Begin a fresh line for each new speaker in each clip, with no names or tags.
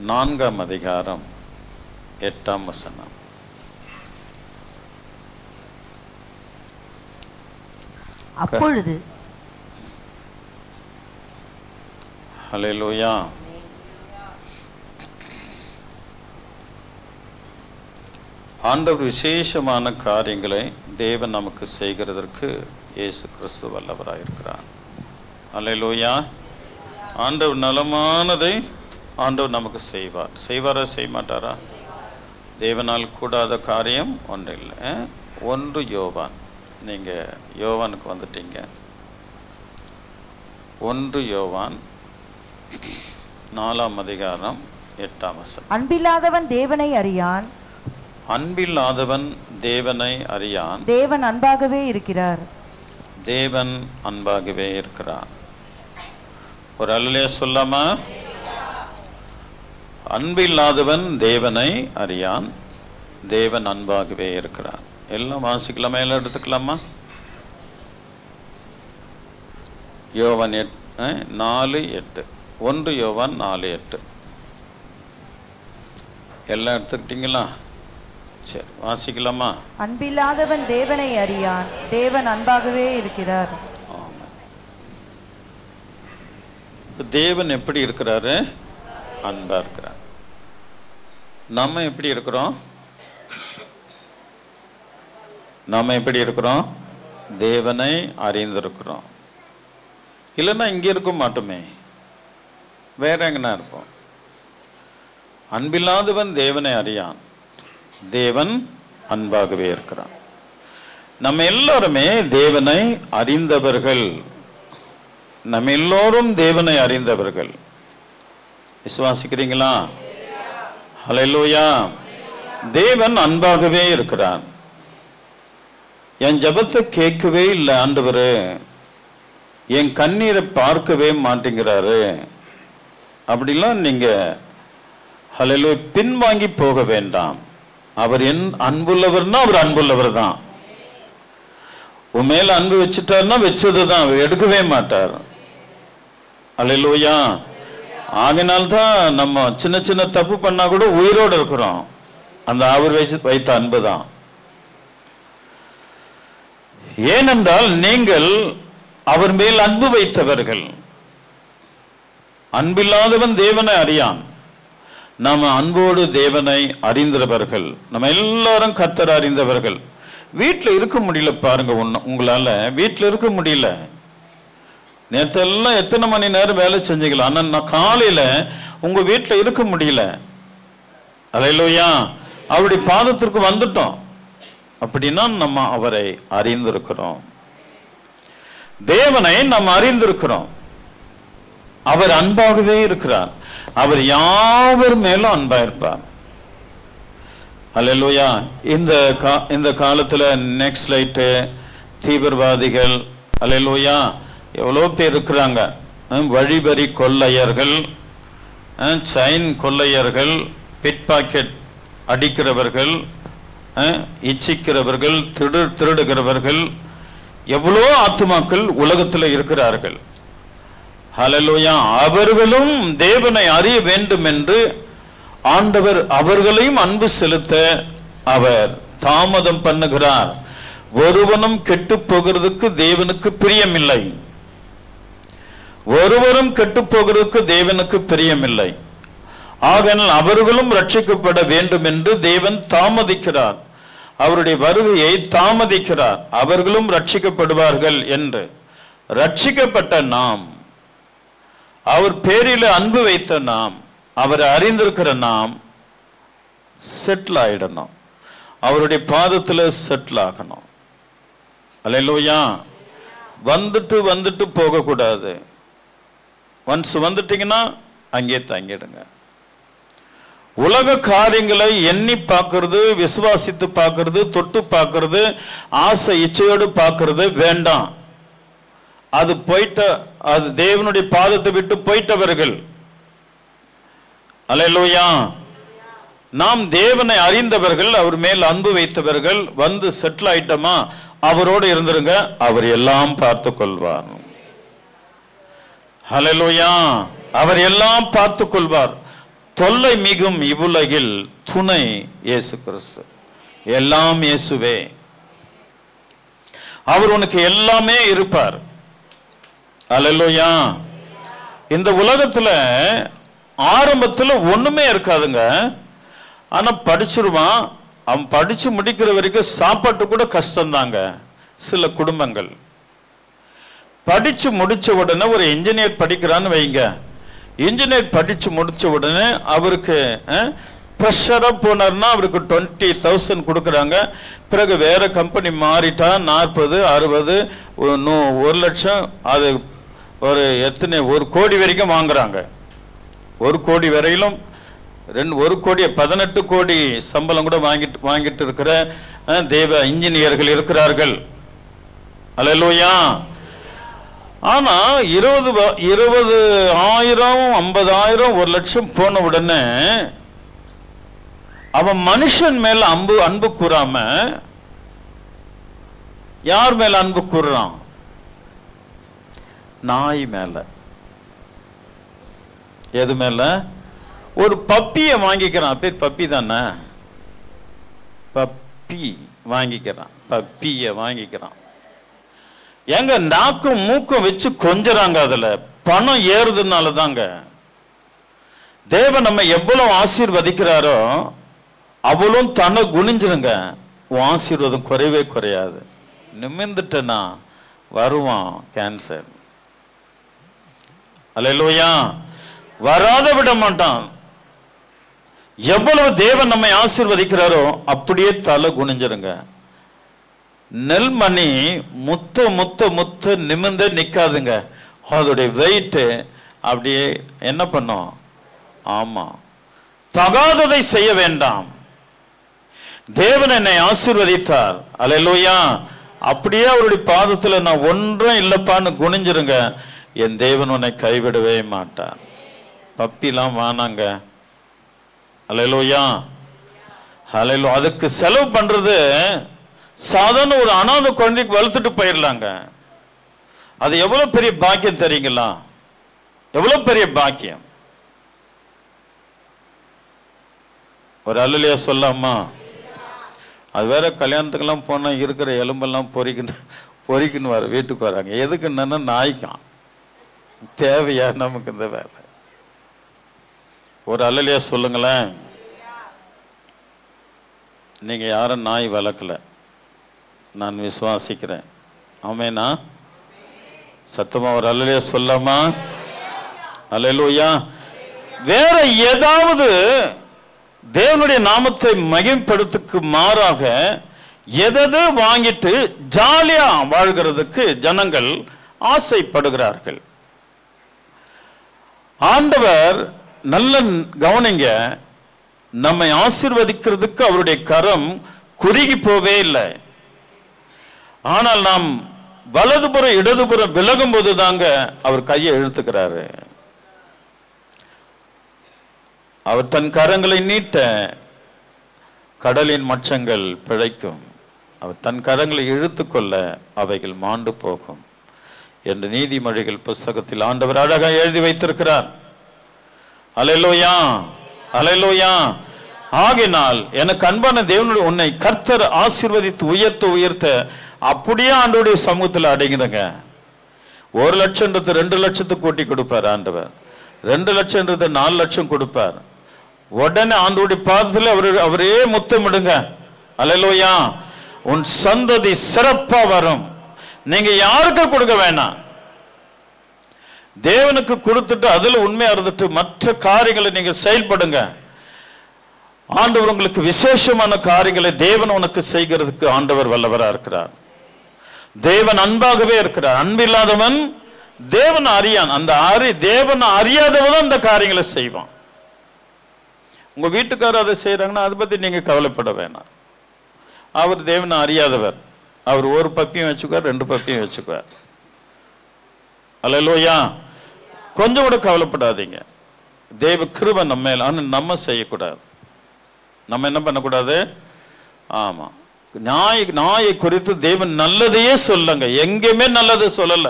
4ஆம் அதிகாரம் 8ஆம் வசனம்.
அப்பொழுது
ஹல்லேலூயா. ஆண்டவர் விசேஷமான காரியங்களை தேவன் நமக்கு செய்கிறதற்கு இயேசு கிறிஸ்து வல்லவராயிருக்கிறார். ஹல்லேலூயா. ஆண்டவர் நலமானதை ஆண்டவர் நமக்கு செய்வார். செய்வாரா செய்ய மாட்டாரா? தேவனால் கூடாத காரியம் ஒன்றும் இல்லை. 1 யோவான், நீங்கள் யோவானுக்கு வந்துட்டீங்க. 1 யோவான் 4ஆம் அதிகாரம் 8ஆம் வசனம்.
அன்பில்லாதவன் தேவனை அறியான்,
அன்பில்லாதவன் தேவனை அறியான்,
தேவன் அன்பாகவே இருக்கிறார்.
தேவன் அன்பாகவே இருக்கிறார். ஒரு அல்லேலூயா சொல்லாமா? அன்பில்லாதவன் தேவனை அறியான், தேவன் அன்பாகவே இருக்கிறார். எல்லாம் வாசிக்கலாமா? எல்லாம் எடுத்துக்கலாமா? யோவான் 4:8. 1 யோவான் 4:8. எல்லாம் எடுத்துக்கிட்டீங்களா? சரி, வாசிக்கலாமா?
அன்பில்லாதவன் தேவனை அறியான், தேவன் அன்பாகவே இருக்கிறார்.
தேவன் எப்படி இருக்கிறாரு? அன்பா இருக்கிறார். நம்ம எப்படி இருக்கிறோம்? நம்ம எப்படி இருக்கிறோம்? தேவனை அறிந்திருக்கிறோம். இல்லைன்னா இங்கே இருக்க மாட்டோமே, வேற எங்கன்னா இருப்போம். அன்பில்லாதவன் தேவனை அறியான், தேவன் அன்பாகவே இருக்கிறான். நம்ம எல்லாருமே தேவனை அறிந்தவர்கள். நம்ம எல்லோரும் தேவனை அறிந்தவர்கள். விசுவாசிக்கிறீங்களா? ஹல்லேலூயா. தேவன் அன்பாகவே இருக்கிறார். என் ஜெபத்தை கேட்கவே இல்லை ஆண்டவரே, என் கண்ணீரை பார்க்கவே மாட்டேங்கிறாரு அப்படிலாம் நீங்க ஹல்லேலூயா பின்வாங்கி போக வேண்டாம். அவர் என் அன்புள்ளவர்னா அவர் அன்புள்ளவர் தான். உன் மேல அன்பு வச்சுட்டாருன்னா வச்சதுதான், அவர் எடுக்கவே மாட்டார். ஹல்லேலூயா. ஆகினால்தான் நம்ம சின்ன சின்ன தப்பு பண்ணா கூட உயிரோடு இருக்கிறோம். அந்த அவர் வைத்த அன்பு தான். ஏனென்றால் நீங்கள் அவர் மேல் அன்பு வைத்தவர்கள். அன்பில்லாதவன் தேவனை அறியான். நாம அன்போடு தேவனை அறிந்தவர்கள். நம்ம எல்லாரும் கர்த்தரை அறிந்தவர்கள். வீட்டில் இருக்க முடியல பாருங்க, உங்களால வீட்டில் இருக்க முடியல. நேற்றெல்லாம் எத்தனை மணி நேரம் வேலை செஞ்சுக்கலாம், ஆனால் நான் காலையில உங்க வீட்டில் இருக்க முடியல. ஹல்லேலூயா. அவருடைய பாதத்திற்கு வந்துட்டோம் அப்படின்னா நம்ம அவரை அறிந்திருக்கிறோம். தேவனை நாம் அறிந்திருக்கிறோம். அவர் அன்பாகவே இருக்கிறார். அவர் யாவர் மேலும் அன்பா இருப்பார். ஹல்லேலூயா. இந்த காலத்துல நெக்ஸ்ட் லைட்டு, தீவிரவாதிகள், ஹல்லேலூயா, எவ்வளோ பேர் இருக்கிறாங்க. வழிபறி கொள்ளையர்கள், செயின் கொள்ளையர்கள், பிட் பாக்கெட் அடிக்கிறவர்கள், இச்சிக்கிறவர்கள், திருடுகிறவர்கள், எவ்வளோ ஆத்துமாக்கள் உலகத்தில் இருக்கிறார்கள். ஹல்லேலூயா. அவர்களும் தேவனை அறிய வேண்டும் என்று ஆண்டவர் அவர்களையும் அன்பு செலுத்த அவர் தாமதம் பண்ணுகிறார். ஒருவனும் கெட்டு போகிறதுக்கு தேவனுக்கு பிரியமில்லை. ஒருவரும் கெட்டு போகிறதுக்கு தேவனுக்கு பிரியமில்லை. ஆகையால் அவர்களும் ரட்சிக்கப்பட வேண்டும் என்று தேவன் தாமதிக்கிறார். அவருடைய வருகையை தாமதிக்கிறார். அவர்களும் ரட்சிக்கப்படுவார்கள் என்று. ரட்சிக்கப்பட்ட நாம், அவர் பேரில் அன்பு வைத்த நாம், அவரை அறிந்திருக்கிற நாம் செட்டில் ஆயிடணும். அவருடைய பாதத்தில் செட்டில் ஆகணும். ஹல்லேலூயா. வந்துட்டு போகக்கூடாது. ஒன்ஸ் வந்துட்டீங்கன்னா அங்கே தங்கிடுங்க. உலக காரியங்களை எண்ணி பார்க்கறது, விசுவாசித்து பார்க்கறது, தொட்டு பார்க்கறது, ஆசை இச்சையோடு பார்க்கறது வேண்டாம். அது அது தேவனுடைய பாதத்தை விட்டு போயிட்டவர்கள். அல்லேலூயா. நாம் தேவனை அறிந்தவர்கள், அவர் மேல் அன்பு வைத்தவர்கள். வந்து செட்டில் ஆயிட்டோமா, அவரோடு இருந்துருங்க, அவர் எல்லாம் பார்த்து கொள்வார். ஹல்லேலூயா. அவர் எல்லாம் பார்த்து கொள்வார். தொல்லை மிகும் இவ்வுலகில் துணை இயேசு கிறிஸ்து. எல்லாம் இயேசுவே. அவர் உனக்கு எல்லாமே இருப்பார். அல்லேலூயா. இந்த உலகத்துல ஆரம்பத்துல ஒண்ணுமே இருக்காதுங்க. ஆனா படிச்சிருவான். அவன் படிச்சு முடிக்கிற வரைக்கும் சாப்பாட்டு கூட கஷ்டம்தாங்க. சில குடும்பங்கள் படிச்சு முடிச்ச உடனே ஒரு இன்ஜினியர் படிக்கிறான்னு வைங்க. இன்ஜினியர் படிச்சு முடிச்ச உடனே அவருக்கு ப்ரெஷரா போனார்னா அவருக்கு 20,000 கொடுக்குறாங்க. பிறகு வேற கம்பெனி மாறிட்டா 40, 60, 1 லட்சம், அது ஒரு எத்தனை 1 கோடி வரைக்கும் வாங்குறாங்க. 1 கோடி வரையிலும் 1 கோடி 18 கோடி சம்பளம் கூட வாங்கிட்டு இருக்கிற தேவ இன்ஜினியர்கள் இருக்கிறார்கள். அல்லேலூயா. ஆனா 20,000, 50,000, 1 லட்சம் போன உடனே அவன் மனுஷன் மேல அன்பு கூறாம யார் மேல அன்பு கூறுறான்? நாய் மேல. எது மேல? ஒரு பப்பிய வாங்கிக்கிறான். பேர் பப்பி தானே? பப்பி வாங்கிக்கிறான். பப்பிய வாங்கிக்கிறான். எங்க நாக்கும் மூக்கும் வச்சு கொஞ்சறாங்க. அதுல பணம் ஏறுதுனால தாங்க. தேவன் நம்ம எவ்வளவு ஆசீர்வதிக்கிறாரோ அவ்வளவும் தன்னை குனிஞ்சிருங்க. உன் ஆசீர்வாதம் குறைவே குறையாது. நிமிர்ந்துட்டனா வருவான் கேன்சர். அல்லேலூயா. வராத விட மாட்டான். எவ்வளவு தேவன் நம்மை ஆசீர்வதிக்கிறாரோ அப்படியே தலை குனிஞ்சிருங்க. நெல்மணி முத்த முத்த முத்த நிமிர்ந்த நிக்காதுங்க. அதோடைய வெயிட் அப்படியே என்ன பண்ணும்? ஆமா, தகாததை செய்ய வேண்டாம். தேவன் என்னை ஆசீர்வதித்தார். அல்லேலூயா. அப்படியே அவருடைய பாதத்துல நான் ஒன்றும் இல்லப்பான்னு குனிஞ்சிருங்க. என் தேவன் உன்னை கைவிடவே மாட்டார். பப்பிலாம் வானாங்க. அல்லேலூயா. அல்லேலூயா. அதுக்கு செலவு பண்றது சாதாரண ஒரு அனாதை குழந்தைக்கு வளர்த்துட்டு போயிடலாங்க. அது எவ்வளவு பெரிய பாக்கியம் தெரியுங்களா? எவ்வளவு பெரிய பாக்கியம். ஒரு அல்லேலூயா சொல்லாமா? அது வேற கல்யாணத்துக்கெல்லாம் போனா இருக்கிற எலும்பெல்லாம் பொறிக்குன்னு வர வீட்டுக்கு வராங்க. எதுக்குன்னா நாய்க்கான். தேவையா நமக்கு இந்த வேலை? ஒரு அல்லேலூயா சொல்லுங்களேன். நீங்க யாரும் நாய் வளர்க்கல, நான் விசுவாசிக்கிறேன். ஆமேனா? சத்தமா ஒரு அல்லேலூயா சொல்லாமா? அல்லேலூயா. வேற ஏதாவது தேவனுடைய நாமத்தை மகிமைப்படுத்துக்கு மாறாக எதை வாங்கிட்டு ஜாலியா வாழ்கிறதுக்கு ஜனங்கள் ஆசைப்படுகிறார்கள். ஆண்டவர் நல்ல கவனிங்க, நம்மை ஆசீர்வதிக்கிறதுக்கு அவருடைய கரம் குறுகி போவே இல்லை. ஆனால் நாம் வலதுபுறம் இடதுபுறம் விலகும் போது தாங்க அவர் கையை இழுத்துக்கிறாரு. அவர் தன் கரங்களை நீட்ட கடலின் மச்சங்கள் பிழைக்கும். அவர் தன் கரங்களை இழுத்துக்கொள்ள அவைகள் மாண்டு போகும் என்று நீதிமொழிகள் புஸ்தகத்தில் ஆண்டவர் அழகாக எழுதி வைத்திருக்கிறார். அல்லேலூயா. அல்லேலூயா. ஆகினால் எனக்கு அன்பான தேவனுடைய உன்னை கர்த்தர் ஆசீர்வதித்து உயர்த்த அப்படியே ஆண்டவருடைய சமூகத்தில் அடைகிறங்க. 1 லட்சம்ன்றது 2 லட்சத்துக்கு கூட்டி கொடுப்பார் ஆண்டவர். 2 லட்சம்ன்றது 4 லட்சம் கொடுப்பார். உடனே ஆண்டவருடைய பாதத்தில் அவரே முத்தமிடுங்க. அல்லேலூயா. உன் சந்ததி சிறப்பா வரும். நீங்க யாருக்கு கொடுக்க வேணாம், தேவனுக்கு கொடுத்துட்டு அதுல உண்மையா இருந்துட்டு மற்ற காரியங்களை நீங்க செயல்படுங்க. ஆண்டவர் உங்களுக்கு விசேஷமான காரியங்களை தேவன் உனக்கு செய்கிறதுக்கு ஆண்டவர் வல்லவரா இருக்கிறார். தேவன் அன்பாகவே இருக்கிறார். அன்பில்லாதவன் தேவன் அறியான். அந்த தேவன் அறியாதவன் அந்த காரியங்களை செய்வான். உங்க வீட்டுக்காரர் அதை செய்யறாங்கன்னா அதை பத்தி நீங்க கவலைப்பட வேணாம். அவர் தேவனை அறியாதவர். அவர் 1 பப்பியும் வச்சுக்குவார், 2 பப்பியும் வச்சுக்குவார். அல்லேலூயா. கொஞ்சம் கூட கவலைப்படாதீங்க. தேவ கிருபை நம்ம மேல. ஆனால் நம்ம செய்யக்கூடாது. நம்ம என்ன பண்ணக்கூடாது? ஆமா, நாயை குறித்து தேவன் நல்லதையே சொல்லுங்க. எங்கேயுமே நல்லது சொல்லல.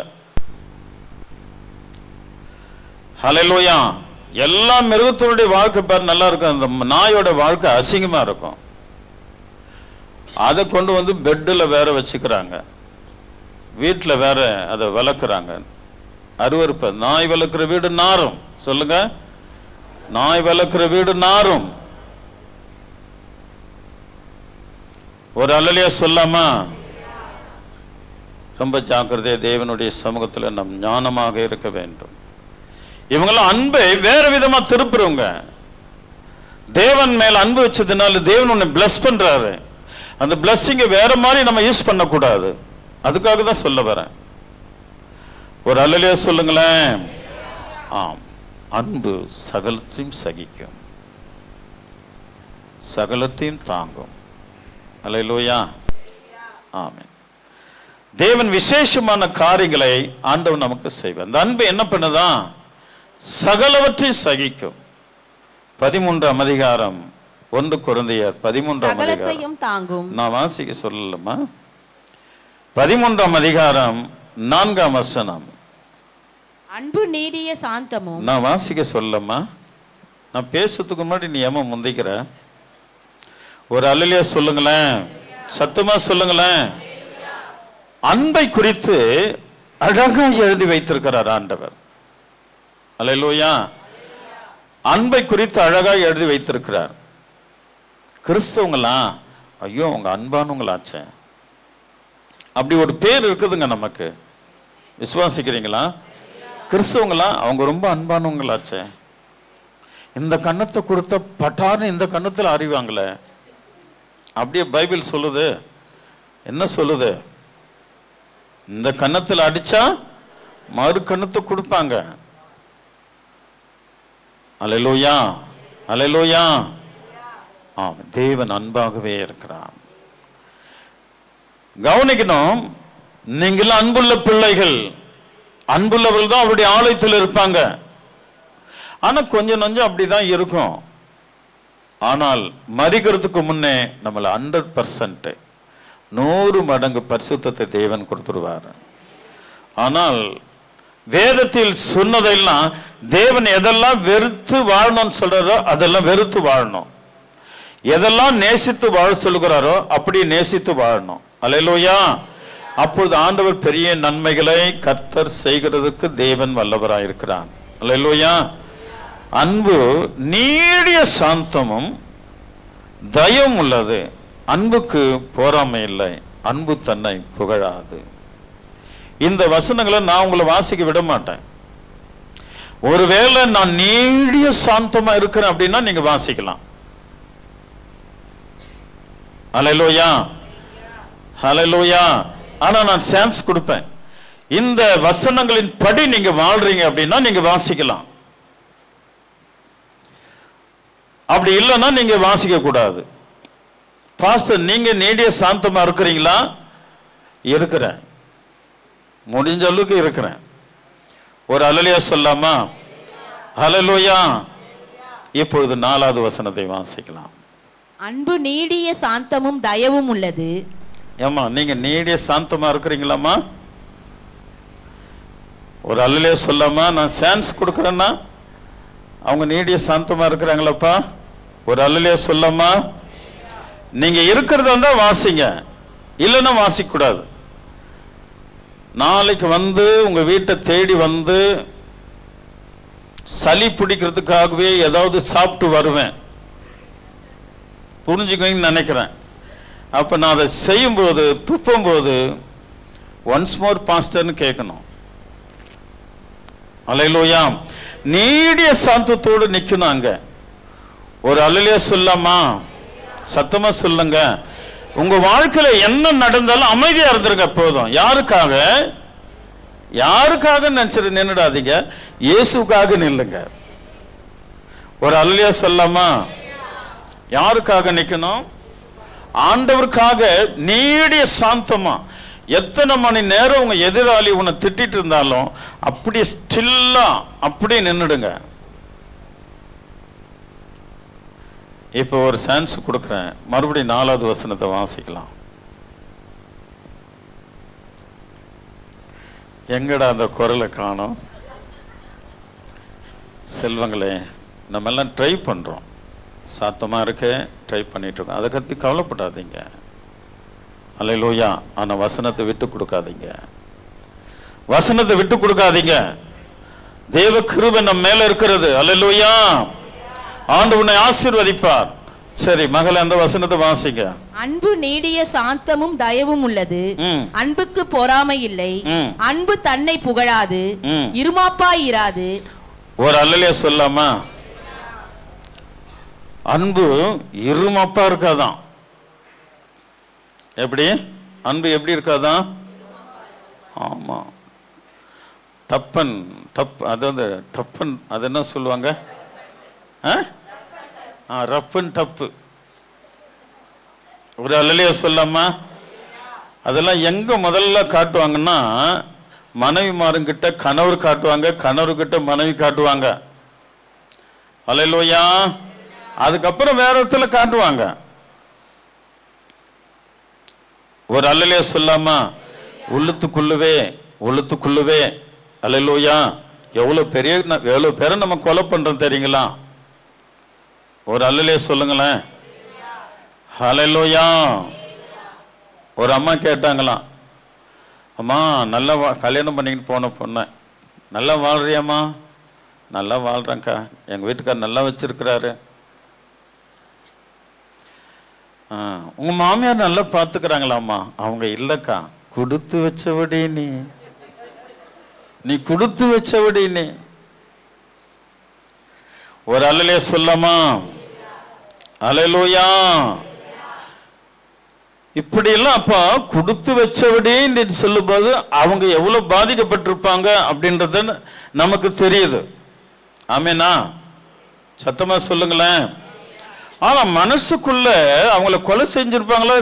ஹல்லேலூயா. எல்லா மிருகத்தினுடைய வாழ்க்கை பேர் நல்லா இருக்கும், அந்த நாயோட வாழ்க்கை அசிங்கமா இருக்கும். அதை கொண்டு வந்து பெட்டில் வேற வச்சுக்கிறாங்க, வீட்டில் வேற அதை வளர்க்குறாங்க. அருவருப்ப. நாய் வளர்க்குற வீடு நாரும். சொல்லுங்க, நாய் வளர்க்குற வீடு நாரும். ஒரு அல்லலியா சொல்லாமா? ரொம்ப ஜாக்கிரதையா தேவனுடைய சமூகத்தில் நம் ஞானமாக இருக்க வேண்டும். இவங்கெல்லாம் அன்பை வேற விதமா திருப்புறவங்க. தேவன் மேல அன்பு வச்சதுனால தேவன் உன்னை பிளஸ் பண்றாரு. அந்த பிளஸ்ஸிங்கை வேற மாதிரி நம்ம யூஸ் பண்ணக்கூடாது. அதுக்காக தான் சொல்ல வரேன். ஒரு அல்லலியா சொல்லுங்களேன். ஆம், அன்பு சகலத்தையும் சகிக்கும், சகலத்தையும் தாங்கும். அல்லேலூயா, ஆமென். தேவன் விசேஷமான காரியங்களை ஆண்டவன் நமக்கு செய்வார். அந்த அன்பு என்ன பண்ணுதான்? சகலவற்றையும் சகிக்கும். 13ஆம் அதிகாரம் 1 கொரிந்தியர் 13ஆம் அதிகாரம்
தாங்கும்.
நான் வாசிக்க சொல்லலாமா? 13ஆம் அதிகாரம் 4ஆம் வசனம்.
அன்பு நீடிய சாந்தமும்.
நான் வாசிக்க சொல்லலாமா? நான் பேசுறதுக்கு முன்னாடி நீ ஏமா முந்திக்கிற? ஒரு அல்லேலூயா சொல்லுங்களேன், சத்தமா சொல்லுங்களேன். அன்பை குறித்து அழகா எழுதி வைத்திருக்கிறார் ஆண்டவர். அல்லேலூயா. அன்பை குறித்து அழகா எழுதி வைத்திருக்கிறார். கிறிஸ்தவங்களா ஐயோ உங்க அன்பானவங்களாச்சே, அப்படி ஒரு பேர் இருக்குதுங்க நமக்கு. விசுவாசிக்கிறீங்களா? கிறிஸ்தவங்களா அவங்க ரொம்ப அன்பானவங்களாச்சே. இந்த கன்னத்தை கொடுத்த பட்டார்னு இந்த கன்னத்தில் அறிவாங்களே, அப்படியே பைபிள் சொல்லுது. என்ன சொல்லுது? இந்த கன்னத்தில் அடிச்சா மறு கன்னத்தை கொடுப்பாங்க. அல்லேலூயா, அல்லேலூயா. ஆம், தேவன் அன்பாகவே இருக்கிறான். கவனிக்கணும், நீங்கள் அன்புள்ள பிள்ளைகள். அன்புள்ளவர்கள் தான் அவருடைய ஆலயத்தில் இருப்பாங்க. ஆனா கொஞ்சம் நஞ்சம் அப்படிதான் இருக்கும். ஆனால் மரிக்கிறதுக்கு முன்னே நம்மள 100% 100 மடங்கு பரிசுத்தத்தை தேவன் கொடுத்துருவார். ஆனால் வேதத்தில் சொன்னதெல்லாம் தேவன் எதெல்லாம் வெறுத்து வாழணும்னு சொல்றாரோ அதெல்லாம் வெறுத்து வாழணும். எதெல்லாம் நேசித்து வாழ சொல்லுகிறாரோ அப்படி நேசித்து வாழணும். அல்லேலூயா. அப்பொழுது ஆண்டவர் பெரிய நன்மைகளை கர்த்தர் செய்கிறதுக்கு தேவன் வல்லவராயிருக்கிறான். அல்லேலூயா. அன்பு நீடிய சாந்தமும் தயவும் உள்ளது. அன்புக்கு பொறாமை இல்லை, அன்பு தன்னை புகழாது. இந்த வசனங்களை நான் உங்களை வாசிக்க விட மாட்டேன். ஒருவேளை நான் நீடிய சாந்தமா இருக்கிறேன் அப்படின்னா நீங்க வாசிக்கலாம். ஹல்லேலூயா, ஹல்லேலூயா. ஆனா நான் சான்ஸ் கொடுப்பேன். இந்த வசனங்களின் படி நீங்க வாழ்றீங்க அப்படின்னா நீங்க வாசிக்கலாம். அப்படி இல்லைன்னா நீங்க வாசிக்க கூடாது. பாஸ்டர் நீங்க நீடிய சாந்தமா இருக்கிறீங்களா? இருக்கிறேன், முடிஞ்ச அளவுக்கு இருக்கிறேன். ஒரு அல்லேலூயா சொல்லாமா? ஹல்லேலூயா. இப்பொழுது 4வது வசனத்தை வாசிக்கலாம்.
அன்பு நீடிய சாந்தமும் தயவும் உள்ளது.
ஏமா நீங்க நீடிய சாந்தமா இருக்கிறீங்களாமா? ஒரு அல்லேலூயா சொல்லாமா? நான் சான்ஸ் கொடுக்குறேன்னா அவங்க நீடிய சாந்தமா இருக்கிறாங்களாப்பா? ஒரு அல்லேலூயா சொல்லாமா? நீங்க இருக்கிறதா இருந்தா வாசிங்க, இல்லைன்னா வாசிக்க கூடாது. நாளைக்கு வந்து உங்க வீட்டை தேடி வந்து சளி பிடிக்கிறதுக்காகவே ஏதாவது சாப்பிட்டு வருவேன், புரிஞ்சுக்கன்னு நினைக்கிறேன். அப்ப நான் அதை செய்யும்போது துப்பும்போது ஒன்ஸ் மோர் பாஸ்டர்னு கேட்கணும். அல்லேலூயா. நீடிய சாந்தத்தோடு நிக்கணும் அங்க. ஒரு அல்லேலூயா சொல்லாமா? சத்தமா சொல்லுங்க. உங்க வாழ்க்கையில என்ன நடந்தாலும் அமைதியா இருந்துருங்க போதும். யாருக்காக? யாருக்காக நினைச்சிட்டு நின்னுடாதீங்க, இயேசுக்காக நில்லுங்க. ஒரு அல்லேலூயா சொல்லாமா? யாருக்காக நிக்கணும்? ஆண்டவருக்காக. நீடிய சாந்தமா. எத்தனை மணி நேரம் உங்க எதிராளி உன்னை திட்டிட்டு இருந்தாலும் அப்படி ஸ்டில்லா அப்படி நின்னுடுங்க. இப்போ ஒரு சான்ஸ் கொடுக்குறேன், மறுபடியும் 4வது வசனத்தை வாசிக்கலாம். எங்கடா அந்த குரலை காணோம்? செல்வங்களே, நம்ம எல்லாம் ட்ரை பண்ணுறோம், சாத்தமாக இருக்க ட்ரை பண்ணிகிட்ருக்கோம். அதை பற்றி கவலைப்படாதீங்க. அல்லேலூயா. ஆனால் வசனத்தை விட்டு கொடுக்காதீங்க, வசனத்தை விட்டு கொடுக்காதீங்க. தேவ கிருபை நம்ம மேல இருக்கிறது. அல்லேலூயா. ஆண்டவர் உன்னை ஆசீர்வதிப்பார். சரி மகளே, அந்த வசனத்தை வாசிங்க.
அன்பு நீடிய சாந்தமும் தயவும் உள்ளது, அன்புக்கு பொறாமை இல்லை, அன்பு தன்னை புகழாது, இருமாப்பாய் இராது.
ஒரு அல்லேலூயா சொல்லாமா? அன்பு இருமாப்பா இருக்காதான். எப்படி அன்பு எப்படி இருக்காதான்? ஆமா, டப்பன் டப், அதாவது டப்பன், அது என்ன சொல்லுவாங்க? ரஃப் அண்ட் டப்பு. ஒரு அல்லேலூயா சொல்லாமா? அதெல்லாம் எங்க முதல்ல காட்டுவாங்கன்னா, மனைவிமாருங்கிட்ட கணவர் காட்டுவாங்க, கணவர்கிட்ட மனைவி காட்டுவாங்க. அல்லேலூயா. அதுக்கப்புறம் வேற இடத்துல காட்டுவாங்க. ஒரு அல்லேலூயா சொல்லாமா? உள்ளத்துக்குள்ளவே உள்ளத்துக்குள்ளவே. அல்லேலூயா. எவ்வளவு பேரை நம்ம கொலை பண்றோம் தெரியுங்களா? ஒரு அல்லேலூயா சொல்லுங்களேன். அல்லேலூயா. ஒரு அம்மா கேட்டாங்களாம், அம்மா நல்லா கல்யாணம் பண்ணிக்கிட்டு போன பொண்ணை, நல்லா வாழ்றியாம்மா? நல்லா வாழ்றேங்க்கா, எங்கள் வீட்டுக்கார் நல்லா வச்சிருக்கிறாரு. உங்க மாமியார் நல்லா பார்த்துக்கிறாங்களாம்மா? அவங்க இல்லைக்கா, கொடுத்து வச்சபடி நீ கொடுத்து வச்சபடி நீ. ஒரு அல்லேலூயா சொல்லாமா? அல்லேலூயா. இப்படி எல்லாம் அப்ப கொடுத்து வச்சபடி சொல்லும்போது அவங்க எவ்வளவு பாதிக்கப்பட்டிருப்பாங்க அப்படின்றது நமக்கு தெரியுது. ஆமேனா? சத்தமா சொல்லுங்களேன். ஆனா மனசுக்குள்ள அவங்கள கொலை செஞ்சிருப்பாங்களா,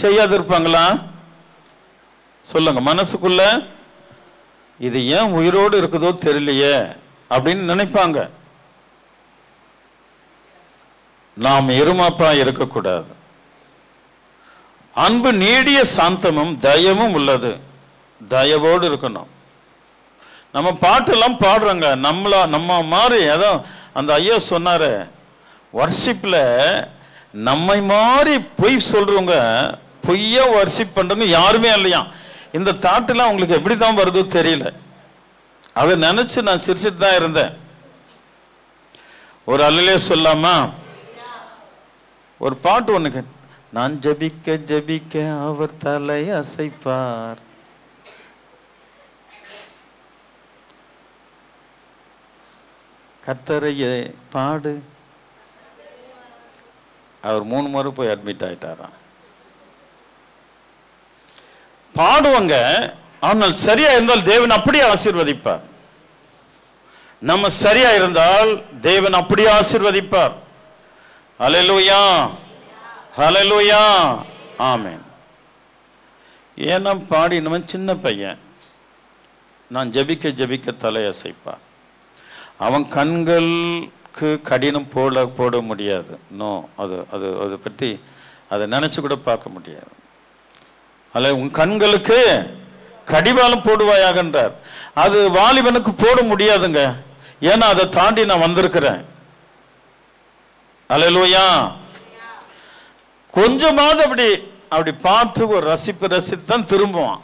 செய்யாது இருப்பாங்களா? சொல்லுங்க. மனசுக்குள்ள இது ஏன் உயிரோடு இருக்குதோ தெரியலையே அப்படின்னு நினைப்பாங்க. நாம் இருமாப்பா இருக்கக்கூடாது. அன்பு நீடிய சாந்தமும் தயவும் உள்ளது. தயவோடு இருக்கணும். நம்ம பாட்டெல்லாம் பாடுறோங்க, நம்ம மாதிரி. அதான் அந்த ஐயா சொன்னாரு, வர்ஷிப்ல நம்மை மாதிரி பொய் சொல்றவங்க, பொய்யா வர்ஷிப் பண்றவங்க யாருமே இல்லையா. இந்த தாட்டெல்லாம் உங்களுக்கு எப்படி தான் வருதோ தெரியல. அதை நினைச்சு நான் சிரிச்சிட்டு தான் இருந்தேன். ஒரு அல்லேலூயா சொல்லாமா? ஒரு பாட்டு ஒண்ணுக்கு, நான் ஜபிக்க ஜபிக்க அவர் தலை அசைப்பார். கத்தரைய பாடு. அவர் 3 முறை போய் அட்மிட் ஆயிட்டாராம். பாடுவாங்க, ஆனால் சரியா இருந்தால் தேவன் அப்படியே ஆசீர்வதிப்பார். நம்ம சரியா இருந்தால் தேவன் அப்படியே ஆசீர்வதிப்பார். அல்லேலூயா. அல்லேலூயா. ஆமென். ஏன்னா பாடினவன் சின்ன பையன், நான் ஜபிக்க ஜபிக்க தலை அசைப்பார். அவன் கண்களுக்கு கடினம் போட முடியாது. நோ, அதை பற்றி அதை நினைச்சு கூட பார்க்க முடியாது. அல்ல, உன் கண்களுக்கு கடிவாளம் போடுவாயாகன்றார். அது வாலிபனுக்கு போட முடியாதுங்க. ஏன்னா அதை தாண்டி நான் வந்திருக்கிறேன். அல்லேலூயா. கொஞ்சமாவது அப்படி பார்த்து ஒரு ரசித்தான் திரும்புவான்.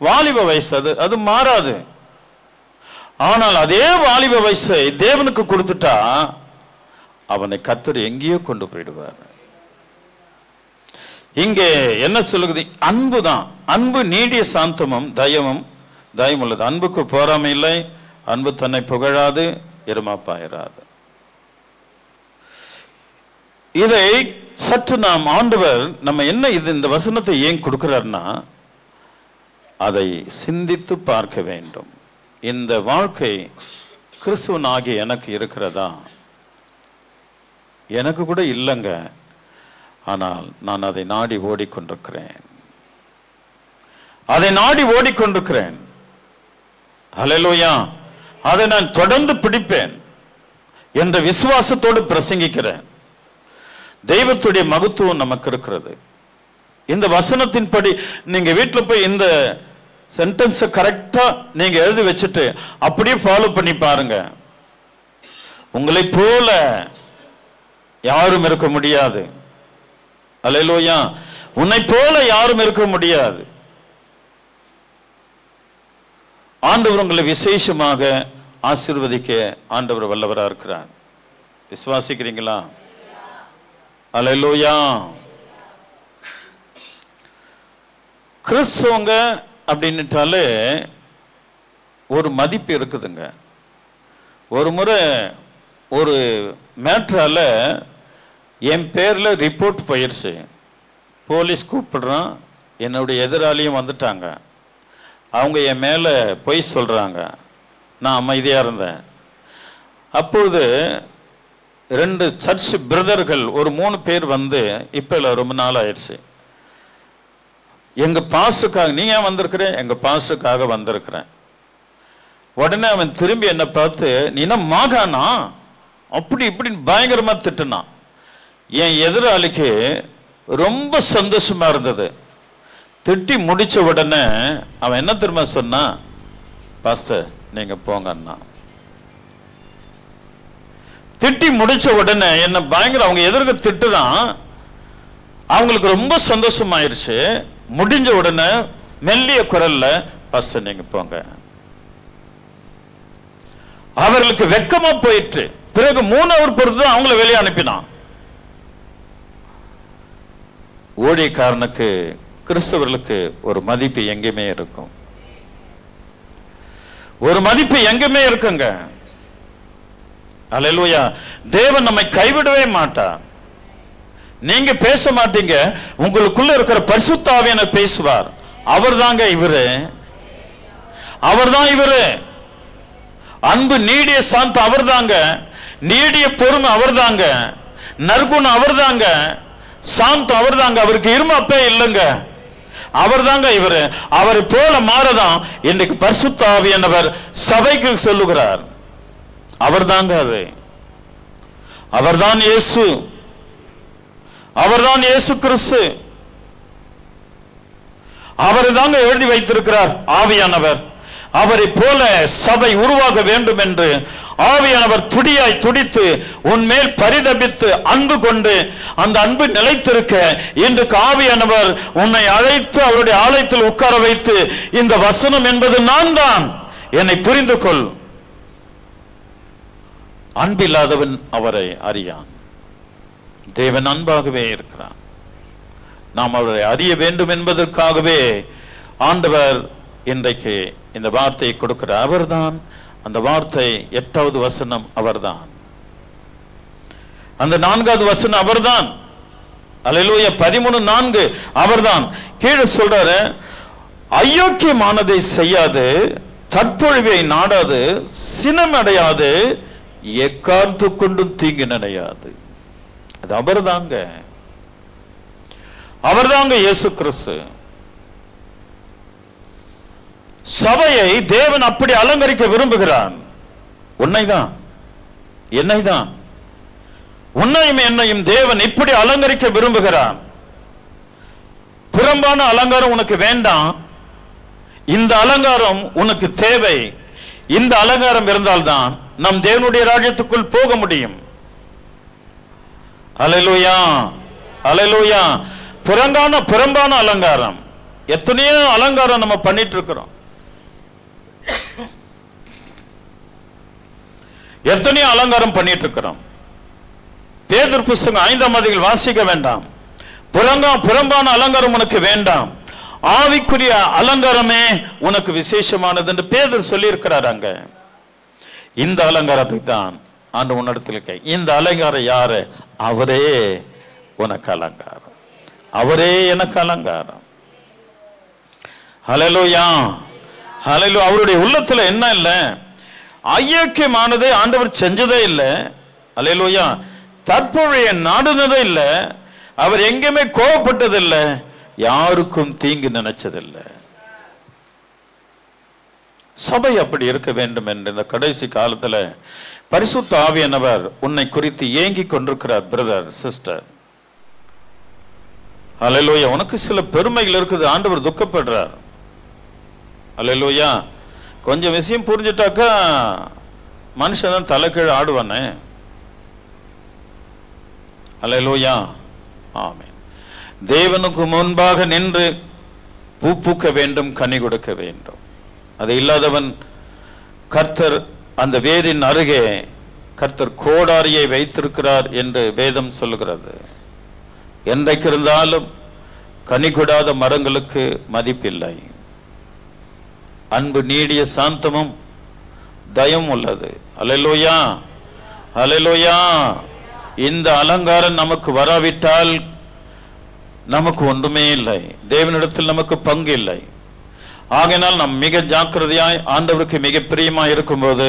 வாலிப வயசு அது மாறாது. ஆனால் அதே வாலிப வயசை தேவனுக்கு கொடுத்துட்டா அவனை கர்த்தர் எங்கேயோ கொண்டு போயிடுவார். இங்கே என்ன சொல்லுது? அன்பு தான். அன்பு நீடிய சாந்தமும் தயமும் உள்ளது. அன்புக்கு பொறாமை இல்லை, அன்பு தன்னை புகழாது, இருமாப்பாயிராது. இதை சற்று நாம் ஆண்டவர் நம்ம என்ன இந்த வசனத்தை ஏன் கொடுக்கிறார்னா, அதை சிந்தித்து பார்க்க வேண்டும். இந்த வாழ்க்கை கிறிஸ்துவனாகிய எனக்கு இருக்கிறதா? எனக்கு கூட இல்லைங்க. ஆனால் நான் அதை நாடி ஓடிக்கொண்டிருக்கிறேன். அல்லேலூயா. அதை நான் தொடர்ந்து பிடிப்பேன் என்ற விசுவாசத்தோடு பிரசங்கிக்கிறேன். தெய்வத்துடைய மகத்துவம் நமக்கு இருக்கிறது. இந்த வசனத்தின்படி நீங்க வீட்டில் போய் இந்த சென்டென்ஸை கரெக்டா நீங்க எழுதி வச்சுட்டு அப்படியே ஃபாலோ பண்ணி பாருங்க. உங்களை போல யாரும் இருக்க முடியாது. அல்லேலூயா. உன்னை போல யாரும் இருக்க முடியாது. ஆண்டவர் உங்களை விசேஷமாக ஆசீர்வதிக்க ஆண்டவர் வல்லவரா இருக்கிறார். விசுவாசிக்கிறீங்களா? அல்லேலூயா. கிறிஸ்தவங்க அப்படின்னுட்டாலே ஒரு மதிப்பு இருக்குதுங்க. ஒரு முறை ஒரு மேட்ரால என் பேர்ல ரிப்போர்ட் போயிடுச்சு. போலீஸ் கூப்பிடுறான், என்னுடைய எதிராளியும் வந்துட்டாங்க. அவங்க என் மேலே பொய் சொல்றாங்க. நான் அமைதியாக இருந்தேன். அப்பொழுது 2 சர்ச் பிரதர்கள் ஒரு 3 பேர் வந்து, இப்போ இல்லை ரொம்ப நாள் ஆயிடுச்சு, எங்க பாஸ்டருக்காக நீ ஏன் வந்திருக்கிற? எங்க பாஸ்டருக்காக வந்திருக்கிறேன். உடனே அவன் திரும்பி என்னை பார்த்து, நீ என்ன மாகானா அப்படி இப்படின்னு பயங்கரமா திட்டுனான். என் எதிராளிக்கு ரொம்ப சந்தோஷமா இருந்தது. திட்டி முடிச்ச உடனே அவன் என்ன திரும்ப சொன்னா, பாஸ்டர் நீங்க போங்கன்னா. திட்டி முடிச்ச உடனே என்ன பயங்கர அவங்க எதிர்க்க திட்டுதான். அவங்களுக்கு ரொம்ப சந்தோஷமாயிருச்சு. முடிஞ்ச உடனே மெல்லிய குரல்ல, பாஸ்டர் நீங்க போங்க. அவர்களுக்கு வெக்கமா போயிட்டு பிறகு 3 hour பொறுத்து அவங்கள வெளியே அனுப்பினான். ஊழியக்காரனுக்கு கிறிஸ்தவர்களுக்கு ஒரு மதிப்பு எங்கேயுமே இருக்கும். ஒரு மதிப்பு எங்கேயுமே இருக்குங்க. அல்லேலூயா. தேவன் நம்மை கைவிடவே மாட்டார். நீங்க பேச மாட்டீங்க, உங்களுக்குள்ள இருக்கிற பரிசுத்த ஆவியானவர் பேசுவார். அவர் தாங்க இவரு, அவர் தான் இவரு. அன்பு நீடிய சாந்தம் அவர் தாங்க, நீடிய பொறுமை அவர் தாங்க, நற்குணம் அவர் தாங்க, சாந்தம் அவர் தாங்க. அவருக்கு இருமாப்பே இல்லைங்க, அவர் தாங்க இவரு. அவரை போல மாறதான் இன்னைக்கு பரிசுத்த ஆவியானவர் சபைக்கு சொல்லுகிறார். அவர் தாங்க அது. அவர்தான் இயேசு, அவர்தான் இயேசு கிறிஸ்து. அவரை தாங்க எழுதி வைத்திருக்கிறார் ஆவியானவர். அவரை போல சபை உருவாக வேண்டும் என்று ஆவியானவர் துடியாய் துடித்து உன்மேல் பரிதபித்து அன்பு கொண்டு அந்த அன்பு நிலைத்திருக்க இன்றைக்கு ஆவியானவர் உன்னை அழைத்து அவருடைய ஆலயத்தில் உட்கார வைத்து, இந்த வசனம் என்பது நான் தான், என்னை புரிந்து கொள். அன்பில்லாதவன் அவரை அறியான். தேவன் அன்பாகவே இருக்கிறான். நாம் அவரை அறிய வேண்டும் என்பதற்காகவே ஆண்டவர் இன்றைக்கு இந்த வார்த்தையை கொடுக்கிறார். அவர்தான் அந்த வார்த்தை. 8வது வசனம் அவர்தான். அந்த 4வது வசனம் அவர்தான். அல்லேலூயா. 13:4 அவர்தான். கீழே சொல்றாரு, அயோக்கியமானதை செய்யாது, தற்பொழிவை நாடாது, சினமடையாது, எக்காந்து கொண்டும் தீங்கு நினையாது. அது அவர்தாங்க. அவர்தாங்க இயேசு கிறிஸ்து. சபையை தேவன் அப்படி அலங்கரிக்க விரும்புகிறான். உன்னைதான், என்னைதான், உன்னையும் என்னையும் தேவன் இப்படி அலங்கரிக்க விரும்புகிறான். புறம்பான அலங்காரம் உனக்கு வேண்டாம். இந்த அலங்காரம் உனக்கு தேவை. இந்த அலங்காரம் இருந்தால்தான் நம் தேவனுடைய ராஜ்யத்துக்குள் போக முடியும். அல்லேலூயா, அல்லேலூயா. புறம்பான அலங்காரம், எத்தனையோ அலங்காரம் நம்ம பண்ணிட்டு இருக்கிறோம். எத்தனையோ அலங்காரம் பண்ணிட்டு இருக்கிறோம். பேதுரு புஸ்தகம் 5ஆம் அதிகாரம் வாசிக்க வேண்டாம். புறம்பான அலங்காரம் உனக்கு வேண்டாம். ஆவிக்குரிய அலங்காரமே உனக்கு விசேஷமானது என்று பேதுரு சொல்லி இருக்கிறார். அங்க இந்த அலங்காரத்தை தான் ஆண்டு உன்னிடத்தில் இந்த அலங்காரம் யாரு? அவரே உனக்கு அலங்காரம், அவரே எனக்கு அலங்காரம். ஹல்லேலூயா, ஹல்லேலூயா. அவருடைய உள்ளத்துல என்ன இல்லை? ஐக்கியமானது ஆண்டவர் செஞ்சதே இல்லை. ஹல்லேலூயா. தற்பொழுதைய நாடுனதே இல்லை. அவர் எங்கேயுமே கோபப்பட்டதில்லை, யாருக்கும் தீங்கு நினைச்சதில்லை. சபை அப்படி இருக்க வேண்டும் என்று இந்த கடைசி காலத்துல பரிசுத்த ஆவியானவர் உன்னை குறித்து ஏங்கி கொண்டிருக்கிறார். பிரதர், சிஸ்டர், ஹல்லேலூயா. உனக்கு சில பெருமைகள் இருக்குது, ஆண்டவர் துக்கப்படுறார். அல்லேலூயா. கொஞ்சம் விஷயம் புரிஞ்சுட்டாக்கா மனுஷன் தான் தலைக்கீழ் ஆடுவானே. அல்லேலூயா. ஆமென். தேவனுக்கு முன்பாக நின்று பூ பூக்க வேண்டும், கனி கொடுக்க வேண்டும். அது இல்லாதவன் கர்த்தர் அந்த வேரின் அருகே கர்த்தர் கோடாரியை வைத்திருக்கிறார் என்று வேதம் சொல்லுகிறது. என்றைக்கு இருந்தாலும் கனி கொடாத மரங்களுக்கு மதிப்பில்லை. அன்பு நீடிய சாந்தமும் தயம் உள்ளது. அல்லேலூயா, அல்லேலூயா. இந்த அலங்காரம் நமக்கு வராவிட்டால் நமக்கு ஒன்றுமே இல்லை, தேவனிடத்தில் நமக்கு பங்கு இல்லை. ஆகையினால் நாம் மிக ஜாக்கிரதையாய் ஆண்டவருக்கு மிக பிரியமாய் இருக்கும்போது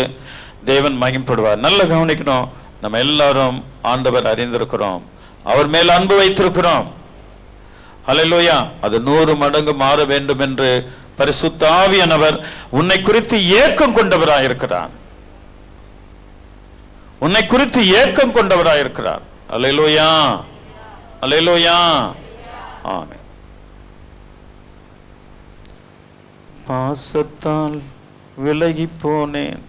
தேவன் மகிமைப்படுவார். நல்ல கவனிக்கணும், நம்ம எல்லாரும் ஆண்டவர் அறிந்திருக்கிறோம், அவர் மேல் அன்பு வைத்திருக்கிறோம். அல்லேலூயா. அது 100 மடங்கு மாற வேண்டும் என்று பரிசுத்த ஆவியானவர் உன்னை குறித்து ஏக்கம் கொண்டவராயிருக்கிறார். உன்னை குறித்து ஏக்கம் கொண்டவராயிருக்கிறார். அல்லேலூயா, அல்லேலூயா. ஆமென். பாசத்தால் விலகி போனேன்,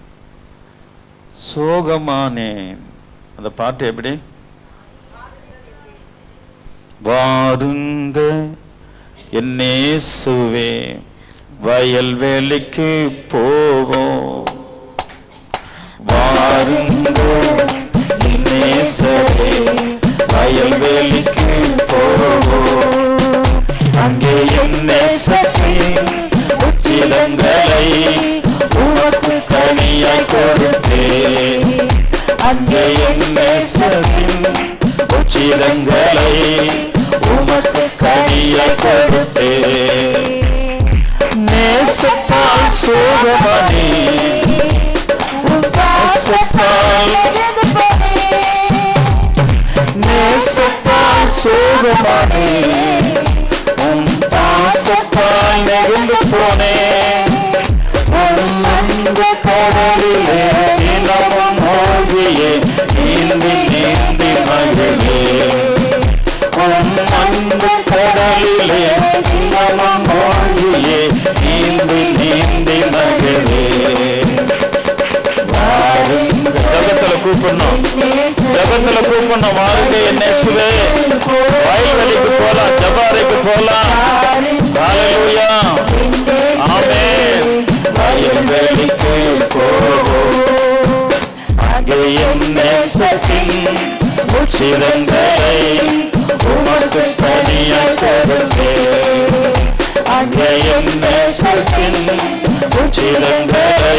சோகமானேன். அந்த பாட்டு எப்படி? வாருங்க என் இயேசுவே, வயல்வெளிக்கு போவோம். வாருங்க என் இயேசுவே, வயல்வெளிக்கு போவோம். அங்கே என் நேசத்தின் உச்சிதங்களை உமக்கு கனியாய் கொடுத்தேன். அங்கே என் நேசத்தின் உச்சிதங்களை உமக்கு கனியாய் கொடுத்தேன். நேசத்தால் சோகமானே, நேசத்தால் நேசத்தால் சோகமானே, உன் பாசத்தால் நெருங்கி போனேன். உன் அன்பு கடலிலே தினமும் மூழ்கியே நீந்தி நீந்தி மகிழ்ந்தேன். உன் அன்பு கடலிலே தினமும் மூழ்கியே நீந்தி நீந்தி மகிழ்ந்தேன். ஜபத்துல கூப்பிடணும், ஜபத்துல கூப்பிடணும். வாருங்க என் இயேசுவே, வயல்வெளிக்கு போலாம், ஜபாரைக்கு போலாம். ஹல்லேலூயா, ஆமென். வயல்வெளிக்கு போவோம். அங்கே என் நேசத்தின் உச்சிதங்களை உமக்கு கனியாய் கொடுத்தேன். அங்கே என் நேசத்தின் உச்சிதங்களை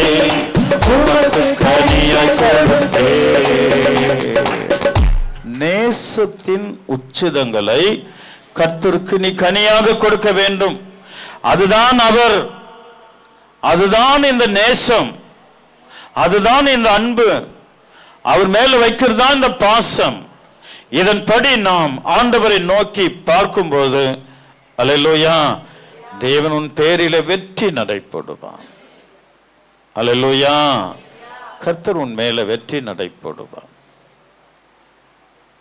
உமக்கு கனியாய் கொடுத்தேன். நேசத்தின் உச்சிதங்களை கர்த்தருக்கு நீ கனியாக கொடுக்க வேண்டும். அதுதான் அவர், அதுதான் இந்த நேசம், அதுதான் இந்த அன்பு, அவர் மேல வைக்கிறது தான் இந்த பாசம். இதன்படி நாம் ஆண்டவரை நோக்கி பார்க்கும்போது அல்லேலூயா, தேவன் உன் பேரில வெற்றி நடைபோடுவான். அல்லேலூயா, கர்த்தர் உன் மேல வெற்றி நடைபோடுவான்.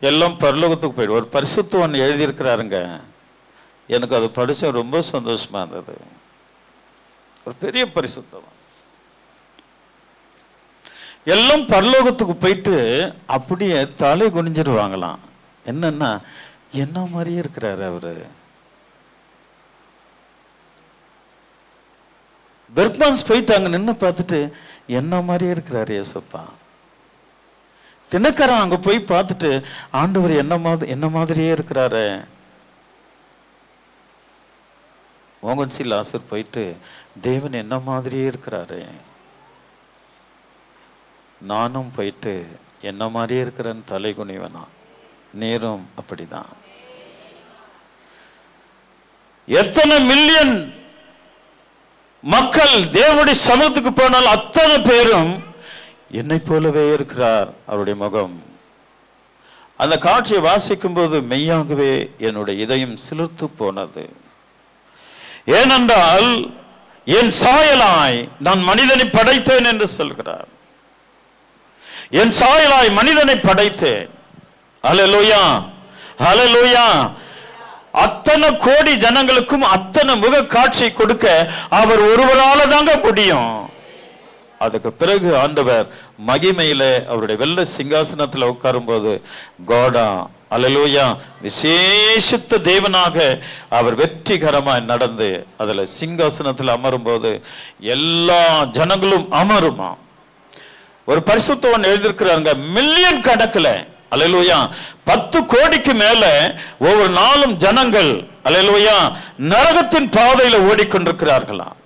எல்லாம் பரலோகத்துக்கு போயிடும். ஒரு பரிசுத்தவன் எழுதியிருக்கிறாருங்க, எனக்கு அது படிச்ச ரொம்ப சந்தோஷமா இருந்தது. ஒரு பெரிய பரிசுத்தவன் எல்லாம் பரலோகத்துக்கு போயிட்டு அப்படியே தலை குனிஞ்சிருவாங்களாம். என்னன்னா, என்ன மாதிரியே இருக்கிறாரு அவரு. பெர்க்மான்ஸ் போயிட்டு அங்க நின்று பார்த்துட்டு என்ன மாதிரியே இருக்கிறாரு ஏசப்பா. தினக்கரன் அங்க போய் பார்த்துட்டு ஆண்டவர் என்ன மாதிரியே இருக்கிறாரு. மோகன்சி லாசர் போயிட்டு தேவன் என்ன மாதிரியே இருக்கிறாரு. நானும் போயிட்டு என்ன மாதிரியே இருக்கிறேன்னு தலை குனிவனா. நேரும் அப்படிதான். எத்தனை மில்லியன் மக்கள் தேவனுடைய சமூகத்துக்கு போனால் அத்தனை பேரும் என்னை போலவே இருக்கிறார் அவருடைய முகம். அந்த காட்சியை வாசிக்கும் போது மெய்யாகவே என்னுடைய இதயம் சிலிர்த்து போனது. ஏனென்றால் என் சாயலாய் நான் மனிதனை படைத்தேன் என்று சொல்கிறார். என் சாயலாய் மனிதனை படைத்தேன். ஹல்லேலூயா, ஹல்லேலூயா. அத்தனை கோடி ஜனங்களுக்கும் அத்தனை முக காட்சி கொடுக்க அவர் ஒருவரால தாங்க முடியும். அதுக்கு பிறகு ஆண்டவர் மகிமையில அவருடைய வெள்ளை சிங்காசனத்துல உட்காரும் போது கோடா அல்லேலூயா விசேஷித்த தேவனாக அவர் வெற்றிகரமாய் நடந்து அதுல சிங்காசனத்தில் அமரும் போது எல்லா ஜனங்களும் அமருமா. ஒரு பரிசுத்தவன் எழுதியிருக்கிறாங்க, மில்லியன் கணக்கில் அல்லேலூயா 10 கோடிக்கு மேல ஒவ்வொரு நாளும் ஜனங்கள் அல்லேலூயா நரகத்தின் பாதையில ஓடிக்கொண்டிருக்கிறார்களாம்.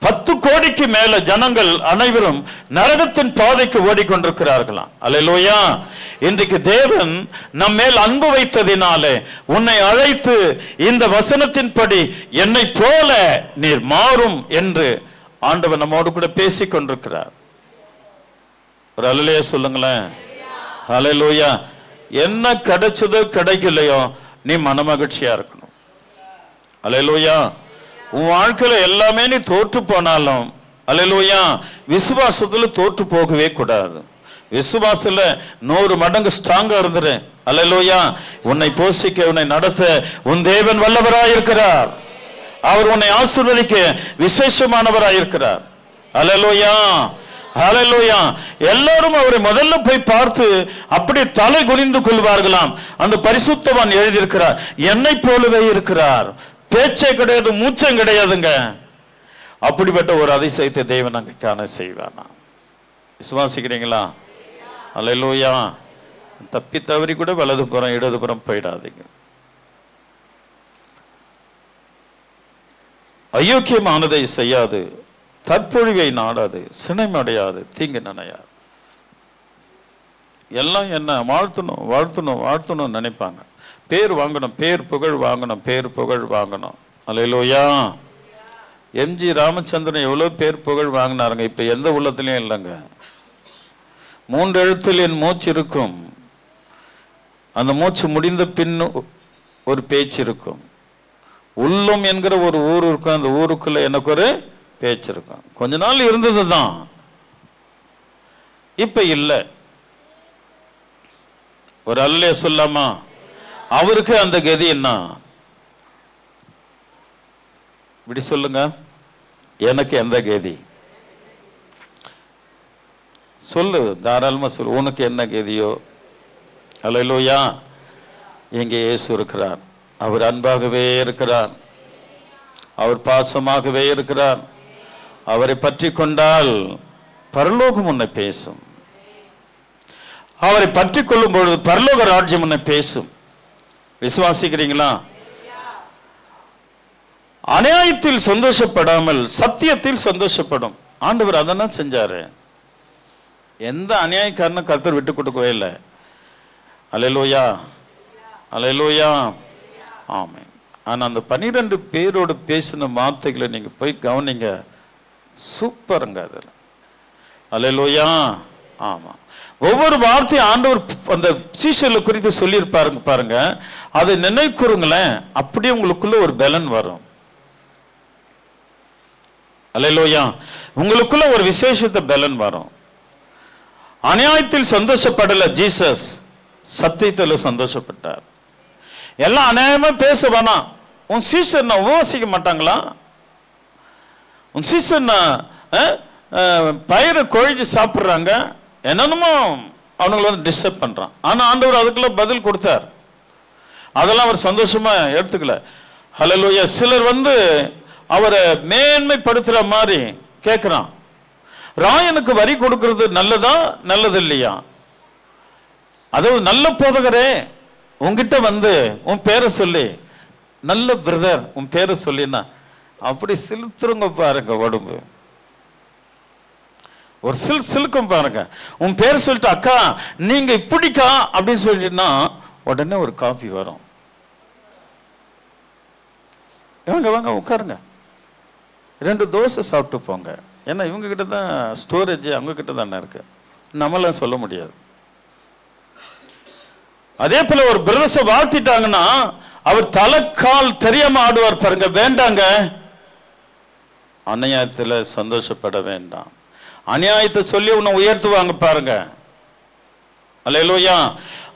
10 கோடிக்கு மேல ஜனங்கள் அனைவரும் நரகத்தின் பாதைக்கு ஓடிக்கொண்டிருக்கிறார்களாம். அல்லேலூயா. இன்றைக்கு தேவன் நம் மேல் அன்பு வைத்ததினாலே உன்னை அழைத்து இந்த வசனத்தின்படி என்னை போல நீர் மாறும் என்று ஆண்டவர் நம்மோடு கூட பேசிக் கொண்டிருக்கிறார். ஒரு அல்லேலூயா சொல்லுங்களேன். அல்லேலூயா. என்ன கிடைச்சதோ கிடைக்கலையோ நீ மனமகிழ்ச்சியா இருக்கணும். அல்லேலூயா. உன் வாழ்க்கையில எல்லாமே நீ தோற்று போனாலும் அல்லேலூயா விசுவாசத்துல தோற்று போகவே கூடாது. விசுவாசத்துல 100 மடங்கு ஸ்ட்ராங்கா இருந்துரு. அல்லேலூயா. உன்னை போஷிக்க உன்னை நடத்த உன் தேவன் வல்லவராயிருக்கிறார். அவர் உன்னை ஆசீர்வதிக்க விசேஷமானவராயிருக்கிறார். அல்லேலூயா. ஹல்லேலூயா. எல்லாரும் அவரை முதல்ல போய் பார்த்து அப்படி தலை குனிந்து கொள்வார்களாம். அந்த பரிசுத்தவான் எழுதியிருக்கிறார், என்னை போலவே இருக்கிறார், பேச்சே கிடையாது, மூச்சம் கிடையாதுங்க. அப்படிப்பட்ட ஒரு அதிசயத்தை தேவன் அங்கே காண செய்வானா. விசுவாசிக்கிறீங்களா? அல்லேலூயா. தப்பி தவறி கூட வலதுபுறம் இடதுபுறம் போயிடாதீங்க. அயோக்கியமானதை செய்யாது, தற்பொழிவை நாடாது, சினைமடையாது, தீங்கு நினையாது. எல்லாம் என்ன வாழ்த்தணும் வாழ்த்தணும் வாழ்த்தணும் நினைப்பாங்க. பேர் வாங்கணும், பேர் புகழ் வாங்கணும், பேர் புகழ் வாங்கணும். அல்லேலூயா. எம்ஜி ராமச்சந்திரன் எவ்வளோ பேர் புகழ் வாங்கினாருங்க. இப்போ எந்த உள்ளத்துலையும் இல்லைங்க. 3 எழுத்தில் என் மூச்சு இருக்கும். அந்த மூச்சு முடிந்த பின் ஒரு பேச்சு இருக்கும். உள்ளம் என்கிற ஒரு ஊர் இருக்கும். அந்த ஊருக்குள்ள எனக்கு ஒரு பேச்சு இருக்கும். கொஞ்ச நாள் இருந்தது தான், இப்ப இல்லை. ஒரு அல்லே சொல்லாமா? அவருக்கு அந்த கதி என்ன? இப்படி சொல்லுங்க, எனக்கு எந்த கதி? சொல்லு, தாராளமா சொல்லு. உனக்கு என்ன கதியோ? அல்லேலூயா. இங்கே இயேசு இருக்கிறார். அவர் அன்பாகவே இருக்கிறார். அவர் பாசமாகவே இருக்கிறார். அவரை பற்றி கொண்டால் பரலோகம் உன்னை பேசும். அவரை பற்றி கொள்ளும் பொழுது பரலோக ராஜ்யம் உன்னை பேசும். விசுவாசிக்கிறீங்களா? அநியாயத்தில் சந்தோஷப்படாமல் சத்தியத்தில் சந்தோஷப்படும். ஆண்டவர் அதெல்லாம் செஞ்சாரு. எந்த அநியாயக்காரனும் கர்த்தர் விட்டு கொடுக்கவே இல்லை. அல்லேலூயா. அல்லேலூயா. ஆமென். ஆனா அந்த 12 பேரோடு பேசின வார்த்தைகளை நீங்க போய் கவனிங்க. சூப்பருங்க அதில். அல்லேலூயா. ஆமா. ஒவ்வொரு வார்த்தையும் ஆண்டவர் அந்த சீஷர்களை குறித்து சொல்லியிருப்பாருங்க பாருங்க. அதை நினைக்குறங்களேன், அப்படியே உங்களுக்குள்ள ஒரு பலன் வரும். அல்லேலூயா. உங்களுக்குள்ள ஒரு விசேஷத்த பலன் வரும். அநியாயத்தில் சந்தோஷப்படல ஜீசஸ், சத்தியத்தில் சந்தோஷப்பட்டார். எல்லாம் அநியாயமா பேச வேணாம். உன் சீஷர் நான் உபவாசிக்க மாட்டாங்களா? உன் சீசன் பயிரை கொழிஞ்சு சாப்பிட்றாங்க, என்னென்னமோ அவனுங்களை வந்து டிஸ்டர்ப் பண்றான். ஆனா ஆண்டவர் அதுக்குள்ள பதில் கொடுத்தார். அதெல்லாம் அவர் சந்தோஷமா எடுத்துக்கல. ஹல்லேலூயா. சிலர் வந்து அவரை மேன்மைப்படுத்துற மாதிரி கேட்கிறான். ராயனுக்கு வரி கொடுக்கறது நல்லதா நல்லது இல்லையா? அதாவது நல்ல போதகரே உங்ககிட்ட வந்து உன் பேரை சொல்லி, நல்ல பிரதர் உன் பேரை சொல்லினா அப்படி சிலுத்துருங்க பாருங்க. உடம்பு ஒரு சிலுக்கும் பாருங்க. உன் பேர் சொல்லிட்டு அக்கா நீங்க இப்படிக்கா அப்படின்னு சொல்லிட்டுனா உடனே ஒரு காபி வரும். வாங்க வாங்க உட்காருங்க, 2 தோசை சாப்பிட்டு போங்க. ஏன்னா இவங்க கிட்ட தான் ஸ்டோரேஜ், அவங்க கிட்ட தானே இருக்கு, நம்மளாம் சொல்ல முடியாது. அதே போல ஒரு பிரதர்ஸை வாழ்த்திட்டாங்கன்னா அவர் தலைக்கால் தெரியாம ஆடுவார் பாருங்க. வேண்டாங்க, அநியாயத்தில் சந்தோஷப்பட வேண்டாம். அநியாயத்தை சொல்லி உன்னை உயர்த்துவாங்க பாருங்க. அல்லேலூயா.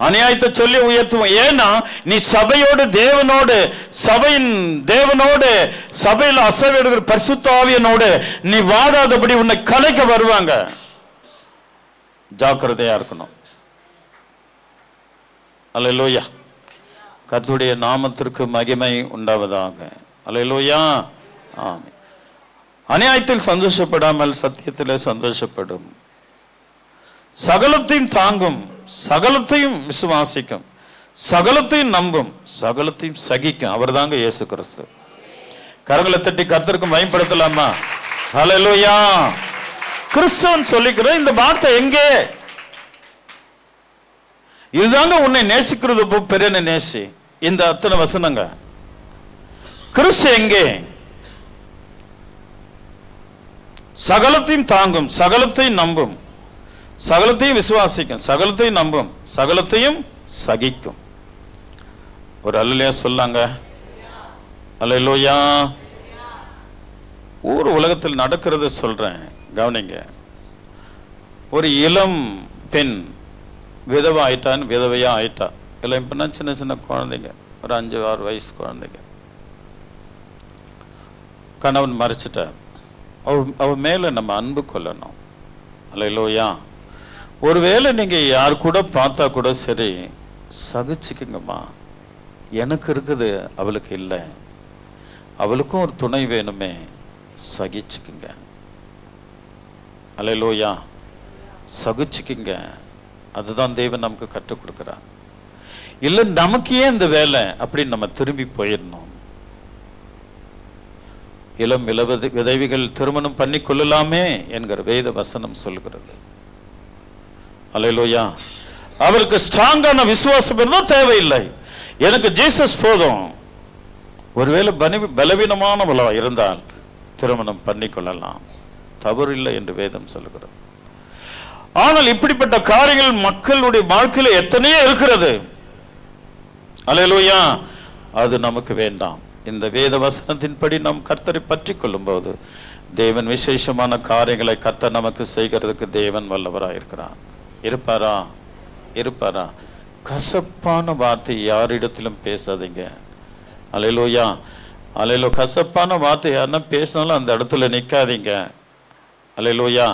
அநியாயத்தை சொல்லி உயர்த்துவோம். ஏன்னா நீ சபையோடு சபையின் தேவனோடு சபையில் அசைவிடுகிற பரிசுத்த ஆவியனோடு நீ வாடாதபடி உன்னை கலைக்க வருவாங்க. ஜாக்கிரதையா இருக்கணும். அல்லேலூயா. கர்த்தருடைய நாமத்திற்கு மகிமை உண்டாவதாக. அல்லேலூயா. ஆமென். அநியாயத்தில் சந்தோஷப்படாமல் சத்தியத்தில் சந்தோஷப்படும். சகலத்தையும் தாங்கும், சகலத்தையும் விசுவாசிக்கும், சகலத்தையும் நம்பும், சகலத்தையும் சகிக்கும். அவர் தாங்க இயேசு கிறிஸ்து. கரங்களை தட்டி கர்த்தருக்கு மகிமைப்படுத்தலாமா? அல்லேலூயா. கிறிஸ்துவன் சொல்லிக்கிற இந்த வார்த்தை எங்கே? இதுதாங்க உன்னை நேசிக்கிறது பெரிய நேசி. இந்த அத்தனை வசனங்க. கிறிஸ்து எங்கே? சகலத்தையும் தாங்கும், சகலத்தையும் நம்பும், சகலத்தையும் விசுவாசிக்கும், சகலத்தையும் நம்பும், சகலத்தையும் சகிக்கும். ஒரு அல்லேலூயா சொல்லாங்க. அல்லேலூயா. ஊர் உலகத்தில் நடக்கிறது சொல்றேன், கவனிங்க. ஒரு இளம் பெண் விதவை ஆயிட்டான்னு, விதவையா ஆயிட்டா. இளம் பெண்ணா சின்ன சின்ன குழந்தைங்க, ஒரு 5-6 வயசு குழந்தைங்க. கணவன் மறைச்சிட்டார். அவ மேல நம்ம அன்பு கொள்ளணும். அல்லேலூயா. ஒருவேளை நீங்க யார் கூட பார்த்தா கூட சரி, சகிச்சுக்குங்கம்மா. எனக்கு இருக்குது, அவளுக்கு இல்லை, அவளுக்கும் ஒரு துணை வேணுமே, சகிச்சுக்குங்க. அல்லேலூயா. சகிச்சுக்குங்க. அதுதான் தேவன் நமக்கு கற்றுக் கொடுக்கிறார். இல்லை நமக்கு ஏன் இந்த வேலை அப்படின்னு நம்ம திரும்பி போயிடணும். இளம் விதவைகள் திருமணம் பண்ணி கொள்ளலாமே என்கிற வேத வசனம் சொல்கிறது. அல்லேலூயா. அவருக்கு ஸ்ட்ராங்கான விசுவாசம் இருந்தால் தேவையில்லை, எனக்கு ஜீசஸ் போதும். ஒருவேளை பலவீனமானவளா இருந்தால் திருமணம் பண்ணி கொள்ளலாம், தவறு இல்லை என்று வேதம் சொல்கிறது. ஆனால் இப்படிப்பட்ட காரியங்கள் மக்களுடைய வாழ்க்கையில எத்தனையோ இருக்கிறது. அல்லேலூயா. அது நமக்கு வேண்டாம். இந்த வேத வசனத்தின்படி நாம் கர்த்தரை பற்றி கொள்ளும் போது தேவன் விசேஷமான காரியங்களை கர்த்தர் நமக்கு செய்கிறதுக்கு தேவன் வல்லவராயிருக்கிறார். இருப்பாரா? கசப்பான வார்த்தை யாரிடத்திலும் பேசாதீங்க. அல்லேலூயா. அல்லேலூயா. கசப்பான வார்த்தை யாருன்னா பேசினாலும் அந்த இடத்துல நிற்காதீங்க. அல்லேலூயா.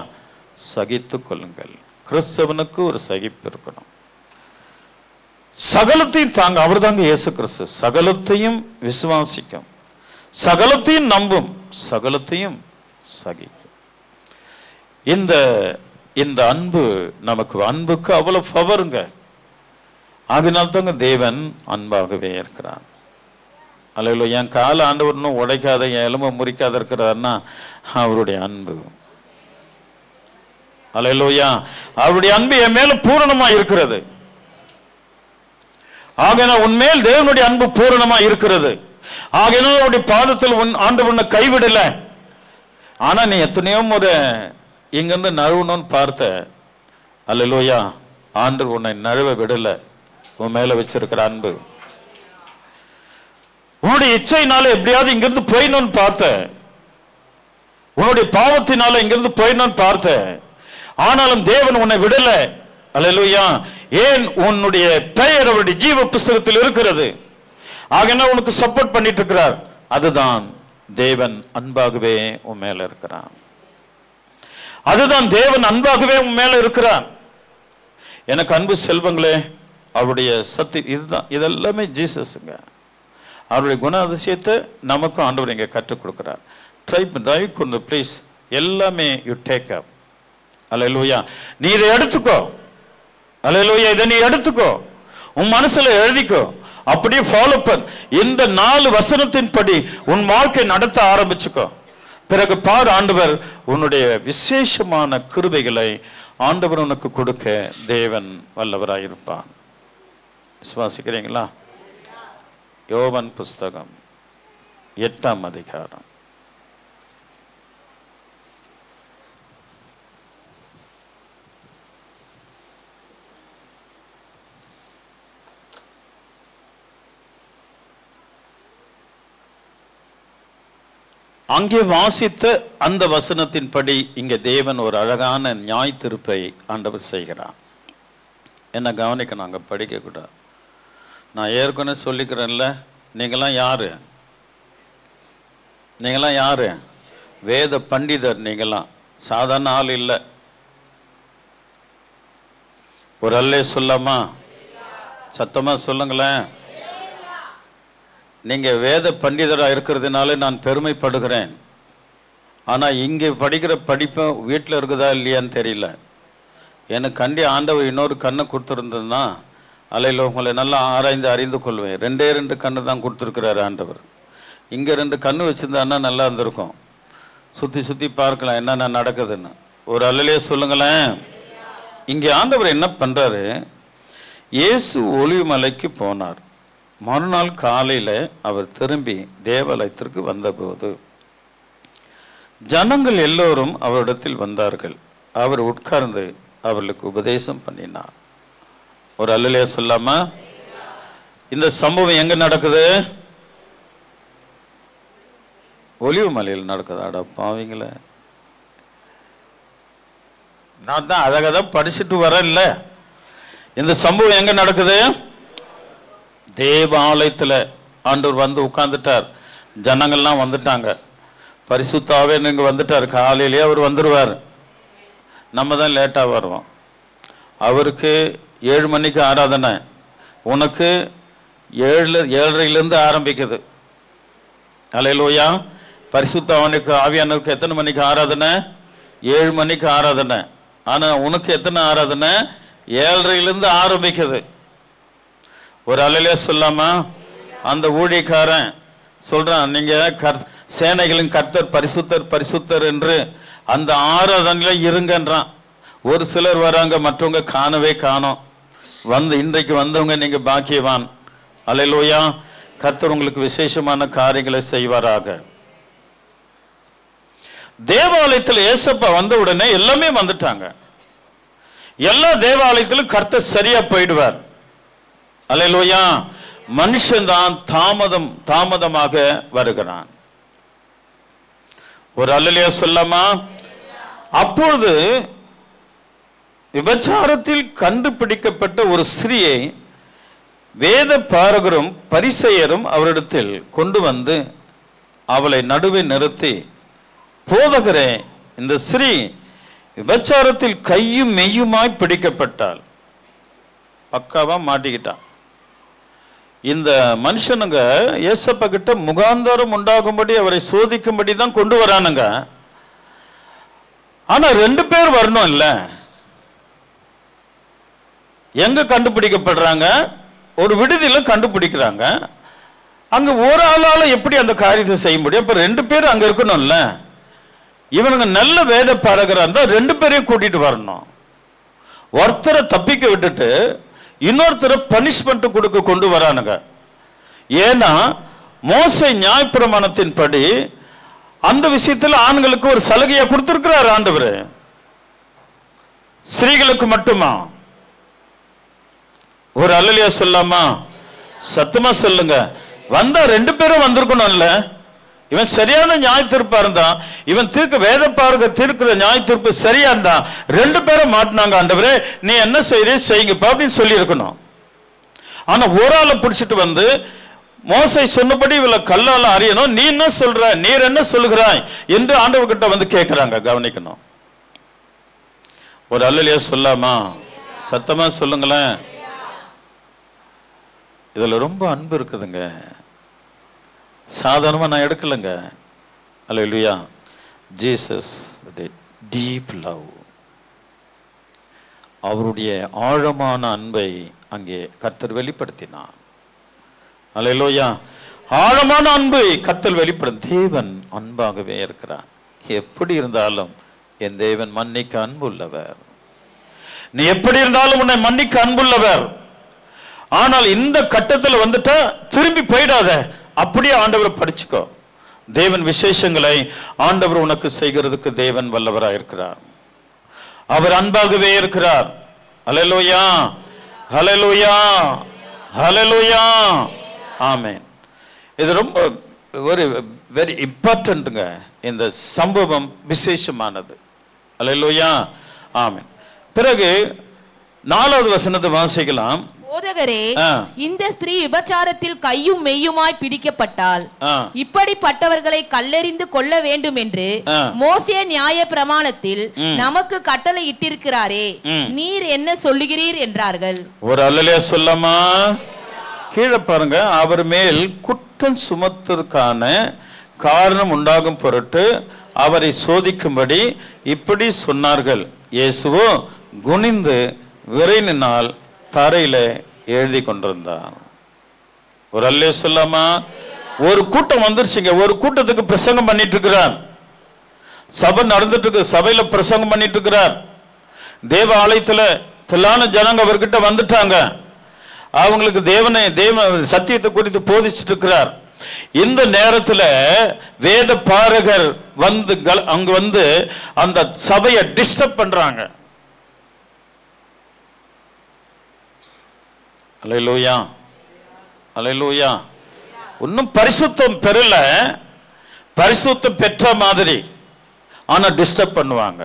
சகித்து கொள்ளுங்கள். கிறிஸ்தவனுக்கு ஒரு சகிப்பு இருக்கணும். சகலத்தையும் தாங்க. அவர் தாங்க இயேசு கிறிஸ்து. சகலத்தையும் விசுவாசிக்கும், சகலத்தையும் நம்பும், சகலத்தையும் சகிக்கும். இந்த அன்பு நமக்கு, அன்புக்கு அவ்வளவு பவருங்க. அதனால் தாங்க தேவன் அன்பாகவே இருக்கிறார். அல்லேலூயா. என் கால ஆண்டவர் இன்னும் உடைக்காத, என் எலும்பை முறிக்காத இருக்கிறார்னா அவருடைய அன்பு. அல்லேலூயா. அவருடைய அன்பு என் மேல பூரணமா இருக்கிறது. ஆகையினால் உன்மேல் தேவனுடைய அன்பு பூரணமா இருக்கிறது. ஆகையினால் அவருடைய பாதத்தில் ஆண்டவர் உன்னை கைவிடல. ஆனா நீ எத்தனையோ முறை இங்கிருந்து நழுவணும்னு பார்த்த. அல்லேலூயா. ஆண்டவர் உன்னை நழுவ விடல. உன் மேல வச்சிருக்கிற அன்பு. உன்னுடைய இச்சையினால எப்படியாவது இங்கிருந்து போயிடணும்னு பார்த்த, உன்னுடைய பாவத்தினால இங்கிருந்து போயிடணும்னு பார்த்த. ஆனாலும் தேவன் உன்னை விடல. அல்லேலூயா. ஏன்? உன்னுடைய பெயர் அவருடைய ஜீவ புஸ்தகத்தில் இருக்கிறது. ஆகையால் உனக்கு சப்போர்ட் பண்ணிட்டு இருக்கிறார். அதுதான் தேவன் அன்பாகவே உன் மேல இருக்கிறான். அதுதான் தேவன் அன்பாகவே உன் மேல இருக்கிறான். எனக்கு அன்பு செல்வங்களே, அவருடைய சக்தி இதுதான். இதெல்லாமே ஜீசஸுங்க. அவருடைய குண அதிசயத்தை நமக்கும் ஆண்டவர் இங்கே கற்றுக் கொடுக்கிறார். தயவு கொண்டு ப்ளீஸ் எல்லாமே யூ டேக் அப். அல்லேலூயா. நீ இதை எடுத்துக்கோ. அல்லேலூயா. இதை நீ எடுத்துக்கோ, உன் மனசுல எழுதிக்கோ, அப்படியே ஃபாலோ பண்ண. இந்த 4 வசனத்தின்படி உன் வாழ்க்கை நடத்த ஆரம்பிச்சுக்கோ. பிறகு பார், ஆண்டவர் உன்னுடைய விசேஷமான கிருபைகளை ஆண்டவர் உனக்கு கொடுக்க தேவன் வல்லவராயிருப்பான். விசுவாசிக்கிறீங்களா? யோவான் புஸ்தகம் 8ஆம் அதிகாரம். அங்கே வாசித்த அந்த வசனத்தின்படி இங்கே தேவன் ஒரு அழகான நியாய தீர்ப்பை ஆண்டவர் செய்கிறார். என்ன கவனிக்கணும், அங்கே படிக்கக்கூடாது. நான் ஏற்கனவே சொல்லிக்கிறேன்ல, நீங்களாம் யாரு? நீங்களாம் யாரு? வேத பண்டிதர். நீங்களாம் சாதாரண ஆள் இல்லை. ஒரு அல்லே சொல்லாமா? சத்தமாக சொல்லுங்களேன். நீங்கள் வேத பண்டிதராக இருக்கிறதுனால நான் பெருமைப்படுகிறேன். ஆனால் இங்கே படிக்கிற படிப்பை வீட்டில் இருக்குதா இல்லையான்னு தெரியல. எனக்கு கண்டி ஆண்டவர் இன்னொரு கண்ணை கொடுத்துருந்ததுன்னா அலையில் உங்களை நல்லா ஆராய்ந்து அறிந்து கொள்வேன். 2 கண்ணு தான் கொடுத்துருக்கிறாரு ஆண்டவர். இங்கே 2 கண்ணு வச்சுருந்தான்னா நல்லா இருந்திருக்கும். சுற்றி சுற்றி பார்க்கலாம் என்னென்ன நடக்குதுன்னு. ஒரு அல்லையே சொல்லுங்களேன். இங்கே ஆண்டவர் என்ன பண்ணுறாரு? இயேசு ஒலிவ மலைக்கு போனார். மறுநாள் காலையில் அவர் திரும்பி தேவாலயத்திற்கு வந்தபோது ஜனங்கள் எல்லோரும் அவரிடத்தில் வந்தார்கள். அவர் உட்கார்ந்து அவர்களுக்கு உபதேசம் பண்ணினார். ஒரு அல்லையே சொல்லாமா? இந்த சம்பவம் எங்க நடக்குது? ஒலிவ மலையில் நடக்குது. அட பாவீங்களே, நான் தான் அழகாக படிச்சுட்டு வரல. இந்த சம்பவம் எங்க நடக்குது? தேவாலயத்தில் ஆண்டவர் வந்து உட்கார்ந்துட்டார். ஜனங்கள்லாம் வந்துட்டாங்க. பரிசுத்தாவே நீங்க வந்துட்டார். காலையிலேயே அவர் வந்துடுவார். நம்ம தான் லேட்டாக வருவோம். அவருக்கு 7 மணிக்கு ஆராதனை, உனக்கு 7:30 ஆரம்பிக்குது. அல்லேலூயா. பரிசுத்தவனுக்கு ஆவியானவருக்கு எத்தனை மணிக்கு ஆராதனை? 7 மணிக்கு ஆராதனை. ஆனால் உனக்கு எத்தனை ஆராதனை? 7:30 ஆரம்பிக்குது. ஒரு அல்லேலூயா சொல்லாமா? அந்த ஊழியக்காரன் சொல்றான், நீங்க சேனைகளின் கர்த்தர் பரிசுத்தர் பரிசுத்தர் என்று அந்த ஆராதனையில இருங்கன்றான். ஒரு சிலர் வராங்க, மற்றவங்க காணவே காணோம். இன்றைக்கு வந்தவங்க நீங்க பாக்கியவான். அல்லேலூயா. கர்த்தர் உங்களுக்கு விசேஷமான காரியங்களை செய்வாராக. தேவாலயத்தில் ஏசப்பா வந்த உடனே எல்லாமே வந்துட்டாங்க. எல்லா தேவாலயத்திலும் கர்த்தர் சரியா போயிடுவார். அல்லேலூயா. மனுஷன் தான் தாமதமாக வருகிறான். ஒரு அல்லேலூயா சொல்லாமா? அப்பொழுது விபச்சாரத்தில் கண்டுபிடிக்கப்பட்ட ஒரு ஸ்திரியை வேத பாரகரும் பரிசேயரும் அவரிடத்தில் கொண்டு வந்து அவளை நடுவே நிறுத்தி, போதகரே, இந்த ஸ்திரீ விபச்சாரத்தில் கையும் மெய்யுமாய் பிடிக்கப்பட்டாள். பக்காவா மாட்டிக்கிட்டான். இந்த மனுஷனுங்க ஏசப்பா கிட்ட முகாந்தரம் உண்டாகும்படி அவரை சோதிக்கும்படி தான் கொண்டு வரானுங்க. ஆனா 2 பேர் வரணும் இல்ல? எங்க கண்டுபிடிக்கப்படுறாங்க? ஒரு விடுதியில கண்டுபிடிக்கிறாங்க. அங்க ஒரு ஆளால எப்படி அந்த காரியத்தை செய்ய முடியும்? இப்ப 2 பேர் அங்க இருக்கணும்ல. இவனுங்க நல்ல வேத பாரகரா இருந்தா 2 பேரையும் கூட்டிட்டு வரணும். ஒருத்தரை தப்பிக்க விட்டுட்டு இன்னொருத்தரை பனிஷ்மெண்ட் கொடுக்க கொண்டு வரானுங்க. ஏன்னா மோசே நியாயப்பிரமாணத்தின் படி அந்த விஷயத்தில் ஆண்களுக்கு ஒரு சலுகையை கொடுத்திருக்கிறார் ஆண்டவர். ஸ்திரீகளுக்கு மட்டுமா? ஒரு அல்லேலூயா சொல்லாமா? சத்தமா சொல்லுங்க. வந்தா 2 பேரும் வந்திருக்கணும்ல. இவன் சரியான நியாய தீர்ப்பா இருந்தா, இவன் வேத பாருங்க தீர்க்கிற நியாய தீர்ப்பு சரியா இருந்தா 2 பேரும் மாட்டினாங்க. ஆண்டவரே நீ என்ன செய்யுங்கப்பா அப்படின்னு சொல்லி இருக்கணும். ஆனா ஒரு ஆளை பிடிச்சிட்டு வந்து மோசை சொன்னபடி இவளை கல்லால அறியணும், நீ என்ன சொல்ற, நீர் என்ன சொல்லுகிறாய் என்று ஆண்டவர்கிட்ட வந்து கேட்கிறாங்க. கவனிக்கணும். ஒரு அல்லேலூயா சொல்லாமா? சத்தமா சொல்லுங்களேன். இதுல ரொம்ப அன்பு இருக்குதுங்க. சாதாரணமா நான் எடுக்கலைங்க. அல்லேலூயா. ஜீசஸ் டீப் லவ், அவருடைய ஆழமான அன்பை அங்கே கர்த்தர் வெளிப்படுத்தினார். அல்லேலூயா. ஆழமான அன்பை கர்த்தர் வெளிப்படும். தேவன் அன்பாகவே இருக்கிறார். எப்படி இருந்தாலும் என் தேவன் மன்னிக்க அன்புள்ளவர். நீ எப்படி இருந்தாலும் உன்னை மன்னிக்க அன்புள்ளவர். ஆனால் இந்த கட்டத்தில் வந்துட்டா திரும்பி போயிடாத. அப்படியே ஆண்டவரை படிச்சுக்கோ. தேவன் விசேஷங்களை ஆண்டவர் உனக்கு செய்கிறதுக்கு தேவன் வல்லவராக இருக்கிறார். அவர் அன்பாகவே இருக்கிறார். ஹல்லேலூயா, ஹல்லேலூயா, ஹல்லேலூயா, ஆமென். இது ரொம்ப ஒரு வெரி இம்பார்ட்டன்ட்ங்க. இந்த சம்பவம் விசேஷமானது. ஹல்லேலூயா, ஆமென். பிறகு 4வது வசனத்தை வாசிக்கலாம்.
போதகரே, இந்த ஸ்திரீ விபச்சாரத்தில் கையும் மெய்யுமாய் பிடிக்கப்பட்டால் இப்படிப்பட்டவர்களை கல்லெறிந்து கொள்ள வேண்டும் என்று மோசே நியாய பிரமாணத்தில் நமக்கு கட்டளை இட்டிருக்கிறாரே, நீர் என்ன சொல்லுகிறீர் என்றார்கள்.
ஒரு அல்லேலூயா சொல்லமா? கீழே பாருங்க. அவர் மேல் குற்றம் சுமத்துவதற்கான காரணம் உண்டாகும் பொருட்டு அவரை சோதிக்கும்படி இப்படி சொன்னார்கள். இயேசுவோ குனிந்து விரைவினால் தரையில எழுதி கொண்டிருந்தார். ஒரு அல்லே சொல்லாமா? ஒரு கூட்டம் வந்துருச்சுங்க. ஒரு கூட்டத்துக்கு பிரசங்கம் பண்ணிட்டு இருக்கிறார். சபை நடந்துட்டு இருக்கு. சபையில பிரசங்கம் பண்ணிட்டு இருக்கிறார். தேவ ஆலயத்துல திரளான ஜனங்க அவர்கிட்ட வந்துட்டாங்க. அவங்களுக்கு தேவ சத்தியத்தை குறித்து போதிச்சுட்டு இருக்கிறார். இந்த நேரத்துல வேத பாரகர் வந்து அங்க வந்து அந்த சபையை டிஸ்டர்ப் பண்றாங்க. அல்லேலூயா, அல்லேலூயா. இன்னும் பரிசுத்தம் பெறல, பரிசுத்தம் பெற்ற மாதிரி, ஆனா டிஸ்டர்ப் பண்ணுவாங்க.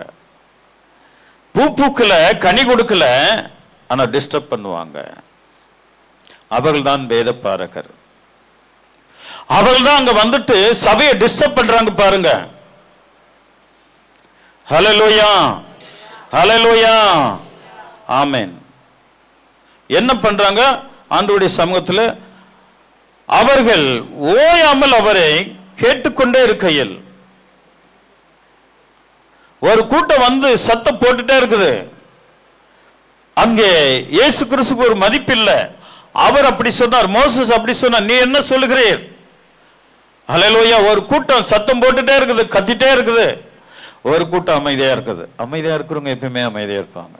பூ பூக்கல, கனி கொடுக்கல, ஆனா டிஸ்டர்ப் பண்ணுவாங்க. அவர்கள் தான் வேத பாரகர். அவர்கள் தான் அங்க வந்துட்டு சபையை டிஸ்டர்ப் பண்றாங்க பாருங்க. ஹல்லேலூயா, ஹல்லேலூயா, ஆமென். என்ன பண்றாங்க? ஆண்டவருடைய சமூகத்தில் அவர்கள் ஓயாமல் அவரை கேட்டுக்கொண்டே இருக்கையில் ஒரு கூட்டம் வந்து சத்தம் போட்டுட்டே இருக்குது. அங்கே இயேசு கிறிஸ்துவுக்கு ஒரு மதிப்பில்லை. அவர் அப்படி சொன்னார், மோசஸ் அப்படி சொன்னார், நீ என்ன சொல்லுகிறீர்? ஹல்லேலூயா. ஒரு கூட்டம் சத்தம் போட்டுட்டே இருக்குது, கத்திட்டே இருக்குது. ஒரு கூட்டம் அமைதியா இருக்குது. அமைதியா இருக்கிறவங்க எப்பயுமே அமைதியா இருப்பாங்க.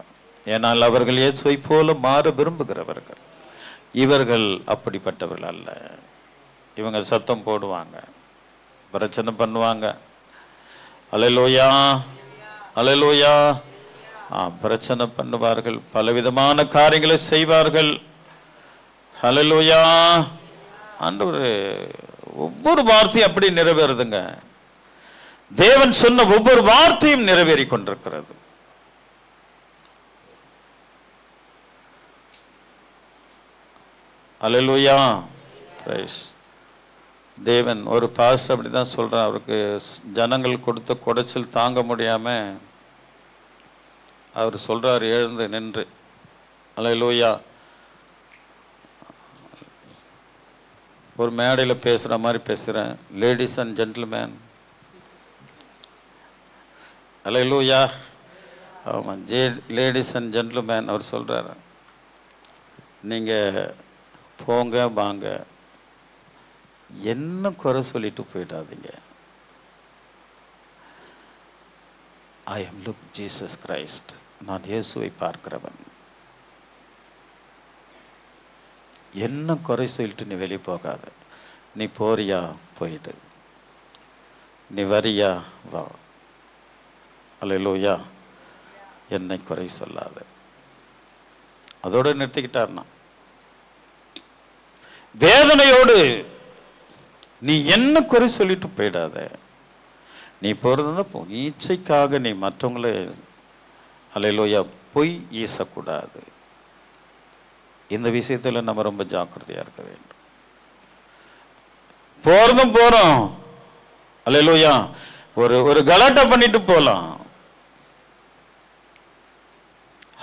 ஏனால் அவர்கள் இயேசுவை போல மாற விரும்புகிறவர்கள். இவர்கள் அப்படிப்பட்டவர்கள் அல்ல. இவங்க சத்தம் போடுவாங்க, பிரச்சனை பண்ணுவாங்க. அல்லேலூயா, அல்லேலூயா. பிரச்சனை பண்ணுவார்கள், பலவிதமான காரியங்களை செய்வார்கள். அல்லேலூயா. ஆண்டவர் ஒவ்வொரு வார்த்தையும் அப்படி நிறைவேறுதுங்க. தேவன் சொன்ன ஒவ்வொரு வார்த்தையும் நிறைவேறி கொண்டிருக்கிறது. அல்லேலூயா. தேவன் ஒரு பாஸ்டர் அப்படிதான் சொல்றார். அவருக்கு ஜனங்கள் கொடுத்த குடைச்சல் தாங்க முடியாம அவர் சொல்றார், எழுந்து நின்று. அல்லேலூயா. ஒரு மேடையில் பேசுற மாதிரி பேசுறேன். லேடிஸ் அண்ட் ஜென்டில்மேன், அல்லேலூயா. ஆமாம், லேடிஸ் அண்ட் ஜென்டில்மேன். அவர் சொல்றாரு, நீங்க போங்க வாங்க, என்ன குறை சொல்லிட்டு போயிடாதீங்க. I am look Jesus Christ, நான் இயேசுவை பார்க்கிறவன். என்ன குறை சொல்லிட்டு நீ வெளியே போகாத. நீ போறியா போயிடு, நீ வரியா வா. அல்லேலூயா. என்னை குறை சொல்லாத. அதோட நிறுத்திக்கிட்டார்னா, வேதனையோடு நீ என்ன குறை சொல்லிட்டு போயிடாத. நீ போறதுன்னா போ. இச்சைக்காக நீ மற்றவங்களை அல்லேலூயா பொய் ஈசக்கூடாது. இந்த விஷயத்தில் நம்ம ரொம்ப ஜாக்கிரதையா இருக்க வேண்டும். போறதும் போறோம், அல்லேலூயா, ஒரு கலாட்டா பண்ணிட்டு போலாம்.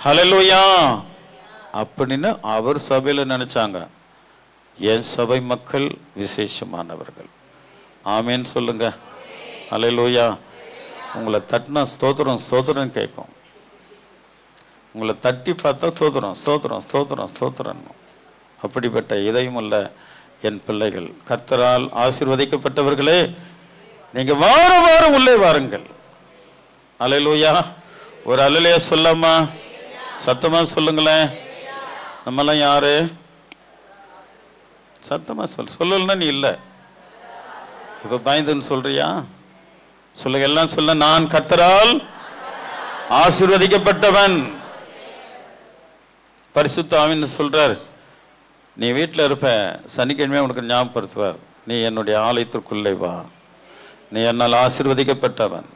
அல்லேலூயா. அப்படின்னு அவர் சபையில நினைச்சாங்க. என் சபை மக்கள் விசேஷமானவர்கள். ஆமேன் சொல்லுங்க. அல்லேலூயா. உங்களை தட்டினா ஸ்தோத்திரம் ஸ்தோத்திரம் கேட்கும். உங்களை தட்டி பார்த்தா ஸ்தோத்திரம் ஸ்தோத்திரம் ஸ்தோத்திரம் ஸ்தோத்திரம். அப்படிப்பட்ட இதயம் உள்ள என் பிள்ளைகள், கர்த்தரால் ஆசீர்வதிக்கப்பட்டவர்களே, நீங்க வார வாரம் உள்ளே வாருங்கள். அல்லேலூயா. ஒரு அல்லேலூயா சொல்லாமா? சத்தமா சொல்லுங்களேன். நம்மெல்லாம் யாரு? சத்தமா சொல்லலன்னா நீ இல்லை. இப்ப பயந்துன்னு சொல்றியா? சொல்லுங்க, எல்லாம் சொல்ல. நான் கர்த்தரால் ஆசீர்வதிக்கப்பட்டவன். பரிசுத்த ஆவின்னு சொல்றார். நீ வீட்டில் இருப்ப, சனிக்கிழமை உனக்கு ஞாபகப்படுத்துவார், நீ என்னுடைய ஆலயத்திற்குள்ளே வா, நீ என்னால் ஆசீர்வதிக்கப்பட்டவன்.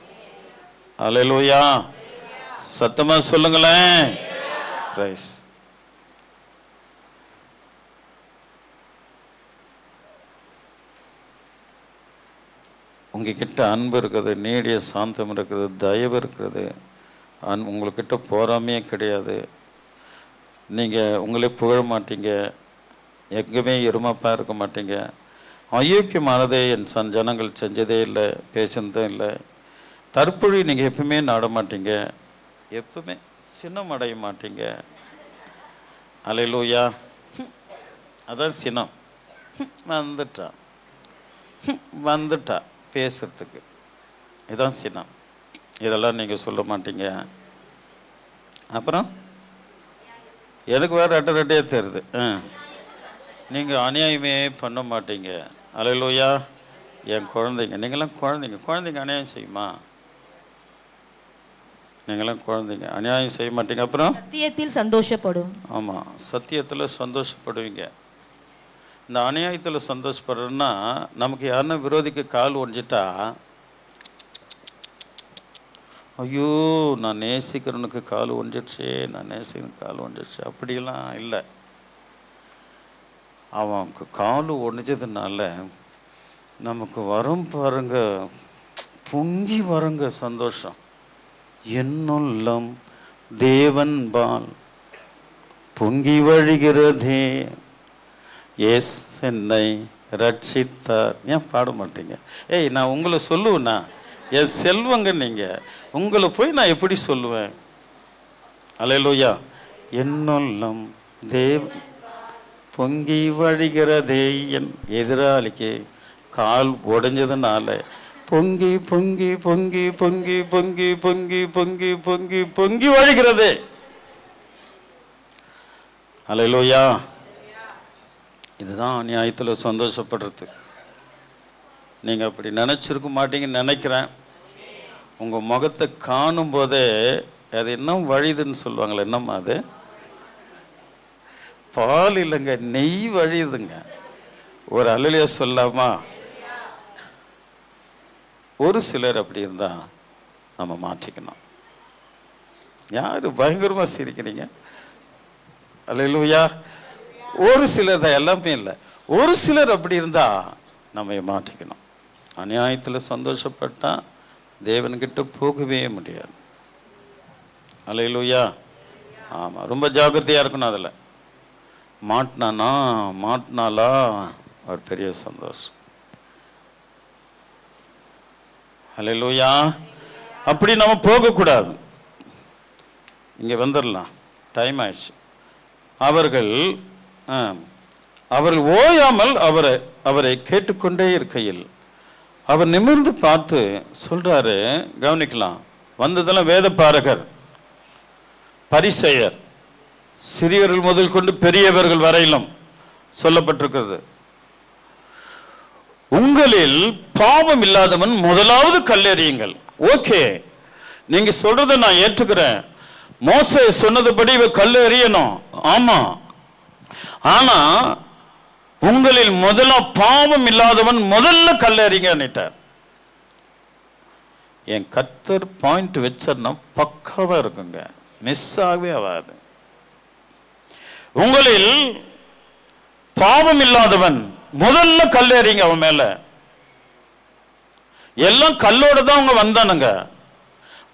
அல்லேலூயா. சத்தமா சொல்லுங்களேன். கிரைஸ்ட். உங்ககிட்ட அன்பு இருக்குது, நீடிய சாந்தம் இருக்குது, தயவு இருக்குது, உங்கள்கிட்ட போராமையே கிடையாது. நீங்கள் உங்களே புகழ மாட்டீங்க, எங்குமே எருமாப்பாக இருக்க மாட்டீங்க. அயோக்கியமானதே என் ஜனங்கள் செஞ்சதே இல்லை, பேசினதும் இல்லை. தற்பொழி நீங்கள் எப்பவுமே நாட மாட்டீங்க, எப்பவுமே சினம் அடைய மாட்டீங்க. அல்லேலூயா. அதான் சினம். வந்துட்டா பேசுறதுக்கு, இதான் சினம். இதெல்லாம் நீங்கள் சொல்ல மாட்டீங்க. அப்புறம் எனக்கு வேறு ரெட்டையே தெரியுது. நீங்கள் அநியாயமே பண்ண மாட்டீங்க. அல்லேலூயா. என் குழந்தைங்க, நீங்களாம் குழந்தைங்க அநியாயம் செய்யுமா? நீங்களாம் குழந்தைங்க அநியாயம் செய்ய மாட்டீங்க. அப்புறம்
சத்தியத்தில் சந்தோஷப்படும்.
ஆமாம், சத்தியத்தில் சந்தோஷப்படுவீங்க. இந்த அநியாயத்தில் சந்தோஷப்படுறதுன்னா, நமக்கு யாருன்னா விரோதிக்கு கால் ஒடிஞ்சிட்டா, ஐயோ நான் நேசிக்கிறவனுக்கு கால் ஒடிஞ்சிடுச்சு, நான் நேசிக்கிறனுக்கு கால் ஒடிஞ்சிடுச்சு, அப்படிலாம் இல்லை. அவனுக்கு கால் ஒடிஞ்சதுனால நமக்கு வரும் பாருங்க, பொங்கி வருங்க சந்தோஷம். என்னுள்ளம் தேவன்பால் பொங்கி வழிகிறதே, எஸ் என்னை ரட்சித்தார். ஏன் பாட மாட்டீங்க? ஏய், நான் உங்களை சொல்லுவேண்ணா, என் செல்வங்க நீங்கள், உங்களை போய் நான் எப்படி சொல்லுவேன்? அல்லேலூயா. என்னுள்ளம் தேவன் பொங்கி வழிகிறதே, என் எதிராளிக்கு கால் உடைஞ்சதுனால பொங்கி பொங்கி பொங்கி பொங்கி பொங்கி பொங்கி பொங்கி பொங்கி பொங்கி வழிகிறது. அல்லேலூயா. இதுதான் நியாயத்தில் சந்தோஷப்படுறது. நீங்கள் அப்படி நினச்சிருக்க மாட்டீங்கன்னு நினைக்கிறேன். உங்கள் முகத்தை காணும் போதே அது இன்னும் வழிதுன்னு சொல்லுவாங்களே, என்னம்மா அது? பால் இல்லைங்க, நெய் வழியுதுங்க. ஒரு அல்லேலூயா சொல்லாமா? ஒரு சிலர் அப்படி இருந்தால் நம்ம மாற்றிக்கணும். யார் பயங்கரமாக சிரிக்கிறீங்க? அல்லேலூயா. ஒரு சிலர் தான், எல்லாமே இல்லை. ஒரு சிலர் அப்படி இருந்தால் நம்ம மாற்றிக்கணும். அநியாயத்தில் சந்தோஷப்பட்டால் தேவன்கிட்ட போகவே முடியாது. அல்லேலூயா. ஆமாம், ரொம்ப ஜாக்கிரதையாக இருக்கணும். அதில் மாட்டினாலா ஒரு பெரிய சந்தோஷம். அல்லேலூயா. அப்படி நம்ம போகக்கூடாது. இங்கே வந்துடலாம், டைம் ஆயிடுச்சு. அவர்கள் ஓயாமல் அவரை கேட்டுக்கொண்டே இருக்கையில் அவர் நிமிர்ந்து பார்த்து சொல்றாரு, கவனிக்கலாம். வந்ததெல்லாம் வேத பாரகர், பரிசேயர், சிறியவர்கள் முதல் கொண்டு பெரியவர்கள் வரையிலும் சொல்லப்பட்டிருக்கிறது. உங்களில் பாவம் இல்லாதவன் முதலாவது கல்லெறியுங்கள். ஓகே, நீங்க சொல்றதை நான் ஏற்றுக்கிறேன். மோசே சொன்னதுபடி கல் எறியணும், ஆமா. ஆனா உங்களில் முதல்ல பாவம் இல்லாதவன் முதல்ல கல்லெறிங்கன்னுட்டார். என் கர்த்தர் பாயிண்ட் வச்சா பக்காவா இருக்குங்க, மிஸ் ஆகவே ஆகாது. உங்களில் பாவம் இல்லாதவன் முதல்ல கல்லெறிங்க அவன் மேல. எல்லாம் கல்லோட தான் அவங்க வந்தானுங்க.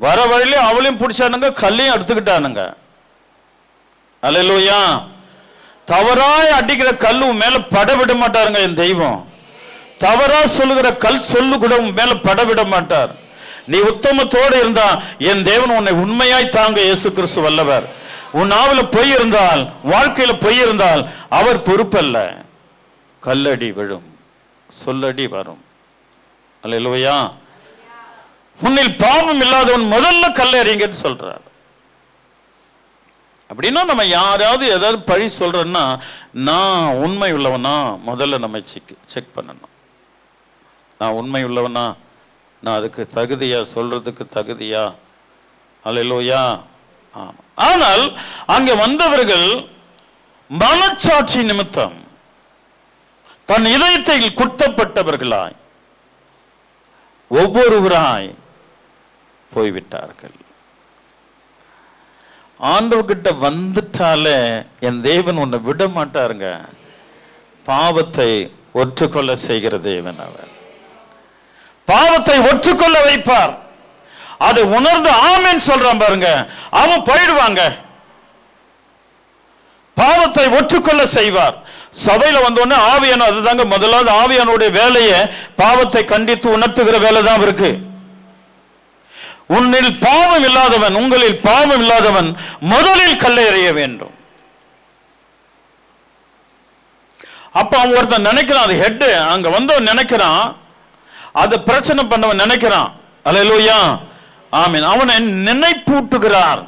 வர வழியில அவளையும் பிடிச்சானுங்க, கல்லையும் எடுத்துக்கிட்டானுங்க. அல்லேலூயா. தவறாய் அடிக்கிற கல் உன் மேல பட விட மாட்டாருங்க என் தெய்வம். தவறா சொல்லுகிற கல் சொல்லு கூட உன் மேல பட விட மாட்டார். நீ உத்தமத்தோடு இருந்தா என் தேவன் உன்னை உண்மையாய் தாங்க. இயேசு கிறிஸ்து வல்லவர். உன் நாவல பொய் இருந்தால், வாழ்க்கையில பொய் இருந்தால் அவர் பொறுப்பல்ல. கல்லடி விழும், சொல்லடி வரும். அல்லேலூயா. உன்னில் பாவம் இல்லாதவன் முதல்ல கல்லெறிங்கன்னு சொல்றார். அப்படின்னா நம்ம யாராவது ஏதாவது பழி சொல்றோம்னா, நான் உண்மை உள்ளவனா முதல்ல நம்ம செக் பண்ணணும். நான் உண்மை உள்ளவனா, நான் அதுக்கு தகுதியா, சொல்றதுக்கு தகுதியா? அல்லேலூயா. ஆனால் அங்கே வந்தவர்கள் மனச்சாட்சி நிமித்தம் தன் இதயத்தை குத்தப்பட்டவர்களாய் ஒவ்வொருவராய் போய்விட்டார்கள். ஆண்டவர்கிட்ட வந்துட்டாலே என் தேவன் உன்னை விட மாட்டாருங்க. பாவத்தை ஒற்றுக்கொள்ள செய்கிற தேவன் அவர். பாவத்தை ஒற்றுக்கொள்ள வைப்பார். அதை உணர்ந்து ஆமென் சொல்றான் பாருங்க, அவன் போயிடுவாங்க. பாவத்தை ஒற்றுக்கொள்ள செய்வார். சபையில வந்தோடனே ஆவியான, அதுதாங்க முதலாவது ஆவியானுடைய வேலையை பாவத்தை கண்டித்து உணர்த்துகிற வேலை தான் இருக்கு. உன்னில் பாவம் இல்லாதவன், உங்களில் பாவம் இல்லாதவன் முதலில் கல்லை எறிய வேண்டும். அப்ப அவன் ஒருத்தன் நினைக்கிறான், அது ஹெட், அங்க வந்தவன் நினைக்கிறான், அது பிரச்சனை பண்ணவன் நினைக்கிறான். அல்லேலூயா, ஆமென். அவனை நினைப்பூட்டுகிறார்,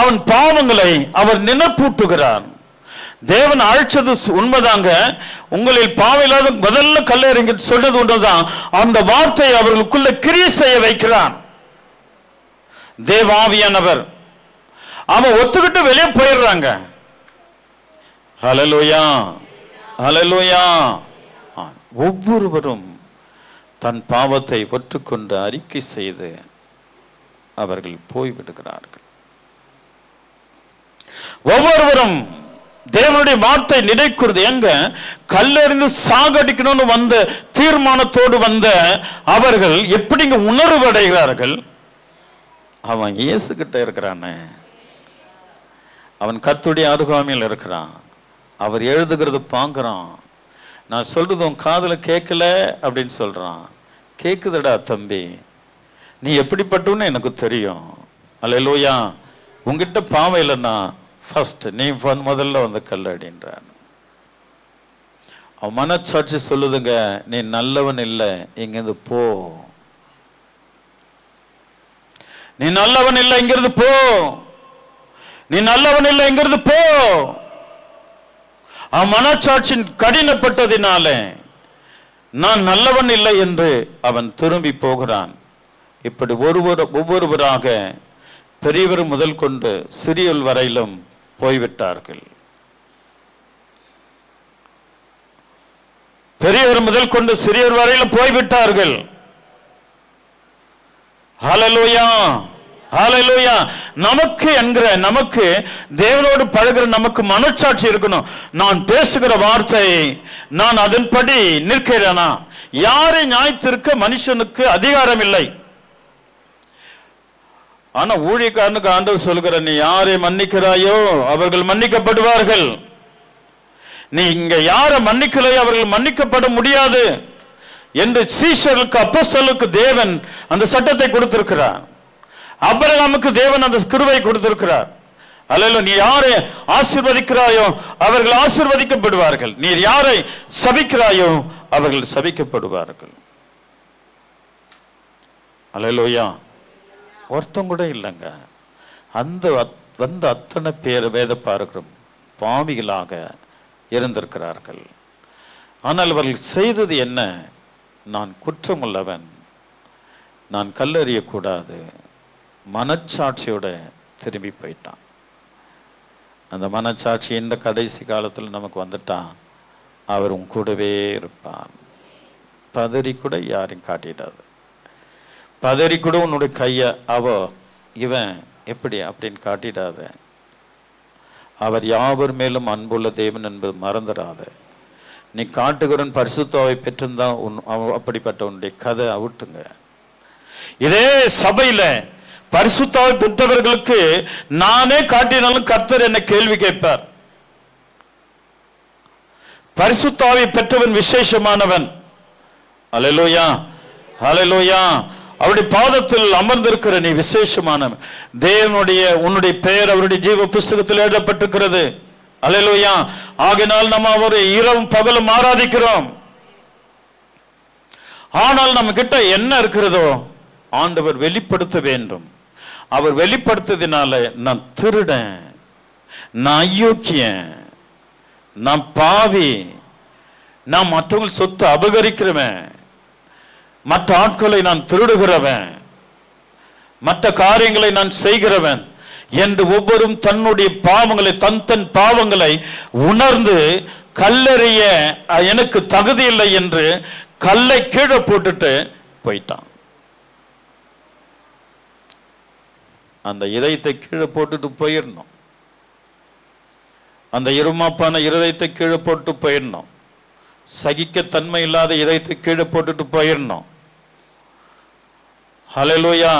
அவன் பாவங்களை அவர் நினைப்பூட்டுகிறார். தேவன் அழைச்சது உண்மைதாங்க. உங்களில் பாவம் இல்லாத முதல்ல கல்லெறிங்க சொல்றது உண்மைதான். அந்த வார்த்தையை அவர்களுக்குள்ள கிரியை செய்ய வைக்கிறான் தேவாவியானவர். அவன் ஒத்துக்கிட்டு வெளியே போயிடுறாங்க. ஹல்லேலூயா, ஹல்லேலூயா. ஒவ்வொருவரும் தன் பாவத்தை ஒற்றுக்கொண்டு அறிக்கை செய்து அவர்கள் போய்விடுகிறார்கள். ஒவ்வொருவரும் தேவனுடைய வார்த்தை நினைக்கிறது. எங்க கல்லெறிந்து சாகடிக்கணும்னு வந்த தீர்மானத்தோடு வந்த அவர்கள் எப்படிங்க உணர்வு அடைகிறார்கள்? அவன் இயேசு கிட்ட இருக்கிறானே, அவன் கர்த்தருடைய அருகாமையில் இருக்கிறான், அவர் எழுதுகிறது பார்க்கிறான். நான் சொல்றது உன் காதுல கேட்கல அப்படின்னு சொல்றான். கேக்குதுடா தம்பி, நீ எப்படிப்பட்டவன்னு எனக்கு தெரியும். அல்லேலூயா. உங்ககிட்ட பாவம் இல்லைன்னா ஃபர்ஸ்ட் நீ முதல்ல வந்து கல்லடின்றான். அவன் மனச்சாட்சி சொல்லுதுங்க, நீ நல்லவன் இல்லை, இங்கிருந்து போ. நீ நல்லவன் இல்லை, இங்கிருந்து போ. நீ நல்லவன் இல்லை, இங்கிருந்து போ. அவன் மனச்சாட்சி கடினப்பட்டதினால நான் நல்லவன் இல்லை என்று அவன் திரும்பி போகிறான். இப்படி ஒவ்வொருவராக பெரியவர் முதல் கொண்டு சிறியோர் வரையிலும் போய்விட்டார்கள். பெரியவர் முதல் கொண்டு சிறியோர் வரையிலும் போய்விட்டார்கள். ஹல்லேலூயா, ஹல்லேலூயா. நமக்கு என்கிற, நமக்கு தேவனோடு பழகிற நமக்கு மனச்சாட்சி இருக்கணும். நான் பேசுகிற வார்த்தை நான் அதன்படி நிற்கிறேனா? யாரை நியாயத்திற்க மனுஷனுக்கு அதிகாரம் இல்லை. ஆனா ஊழியக்காரனுக்கு ஆண்டவர் சொல்லுகிற, நீ யாரை மன்னிக்கிறாயோ அவர்கள் மன்னிக்கப்படுவார்கள். நீ இங்க யாரை மன்னிக்கலையோ அவர்கள் மன்னிக்கப்பட முடியாது என்று சீஷர்களுக்கு, அப்போஸ்தலருக்கு தேவன் அந்த சட்டத்தை கொடுத்திருக்கிறார். ஆபிரகாமுக்கு தேவன் அந்த கிருபை கொடுத்திருக்கிறார். அல்லேலூயா. நீ யாரை ஆசீர்வதிக்கிறாயோ அவர்கள் ஆசீர்வதிக்கப்படுவார்கள், நீ யாரை சபிக்கிறாயோ அவர்கள் சபிக்கப்படுவார்கள். அல்லேலூயா. ஒருத்தம் கூட இல்லைங்க. அந்த வந்த அத்தனை பேர் வேத பார்க்கிறோம் பாவிகளாக இருந்திருக்கிறார்கள். ஆனால் அவர்கள் செய்தது என்ன? நான் குற்றமுள்ளவன், நான் கல்லெறியக்கூடாது, மனச்சாட்சியோட திரும்பி போயிட்டான். அந்த மனச்சாட்சி இந்த கடைசி காலத்தில் நமக்கு வந்துட்டான், அவர் உன் கூடவே இருப்பான். பதறி கூட யாரையும் காட்டிடாது. பதறி கூட உன்னுடைய கையை இவன் எப்படி அப்படின்னு காட்டிடாத. அவர் யாவர் மேலும் அன்புள்ள தேவன் என்பது மறந்துடாத. நீ காட்டுகிறன் பரிசுத்தாவை பெற்றிருந்தான் அப்படிப்பட்ட உன்னுடைய கதை அவுட்டுங்க. இதே சபையில பரிசுத்தாவை பெற்றவர்களுக்கு நானே காட்டினாலும் கர்த்தர் என்ன கேள்வி கேட்பார். பரிசுத்தாவை பெற்றவன் விசேஷமானவன். அல்லேலூயா, அல்லேலூயா. அவருடைய பாதத்தில் அமர்ந்திருக்கிற நீ விசேஷமானவன். தேவனுடைய உன்னுடைய பெயர் அவருடைய ஜீவ புஸ்தகத்தில் எழுதப்பட்டிருக்கிறது. அல்லேலூயா. ஆகையினால் நம்ம அவரை இரவும் பகலும் ஆராதிக்கிறோம். ஆனால் நம்ம கிட்ட என்ன இருக்கிறதோ ஆண்டவர் வெளிப்படுத்த வேண்டும். அவர் வெளிப்படுத்ததினால நான் திருடன், நான் அயோக்கியன், நான் பாவி, நான் மற்றவங்க சொத்து அபகரிக்கிறவன், மற்ற ஆட்களை நான் திருடுகிறவன், மற்ற காரியங்களை நான் செய்கிறவன் என்று ஒவ்வொரும் தன்னுடைய பாவங்களை தன் பாவங்களை உணர்ந்து கல்லெறிய எனக்கு தகுதி இல்லை என்று கல்லை கீழே போட்டுட்டு போயிட்டான். அந்த இதயத்தை கீழே போட்டுட்டு போயிடணும். அந்த இருமாப்பான இருதயத்தை கீழே போட்டு போயிடணும். சகிக்க தன்மை இல்லாத இதயத்தை கீழே போட்டுட்டு போயிடணும். ஹல்லேலூயா.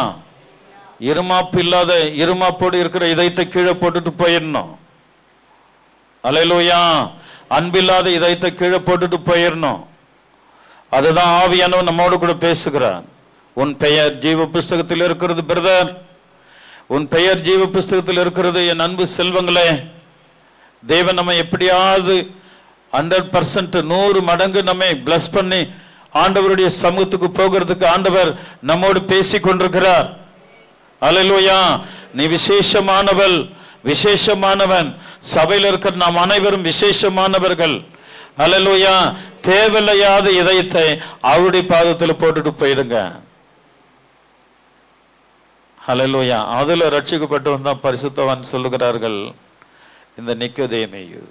இருமாப்பு இல்லாத இருமாப்போடு இருக்கிற இதயத்தை கீழே போட்டுட்டு போயிடணும். ஹல்லேலூயா. அன்பில்லாத இதயத்தை கீழே போட்டுட்டு போயிடணும். அதுதான் ஆவியானவர் நம்மோடு கூட பேசுகிறார். உன் பெயர் ஜீவ புஸ்தகத்தில் இருக்கிறது பிரதர், உன் பெயர் ஜீவ புஸ்தகத்தில் இருக்கிறது என் அன்பு செல்வங்களே. தேவன் நம்ம எப்படியாவது 100% 100 மடங்கு நம்மை பிளஸ் பண்ணி ஆண்டவருடைய சமூகத்துக்கு போகிறதுக்கு ஆண்டவர் நம்மோடு பேசி கொண்டிருக்கிறார். அல்லேலூயா. நீ விசேஷமானவள், விசேஷமானவன். சபையில் இருக்கிற நாம் அனைவரும் விசேஷமானவர்கள். அல்லேலூயா. தேவையில்லாத இதயத்தை அவருடைய பாதத்தில் போட்டுட்டு போயிடுங்க. அல்லேலூயா. அதுல ரட்சிக்கப்பட்டவன் தான் பரிசுத்தவான் சொல்லுகிறார்கள் இந்த நிக்கோதேமேயு.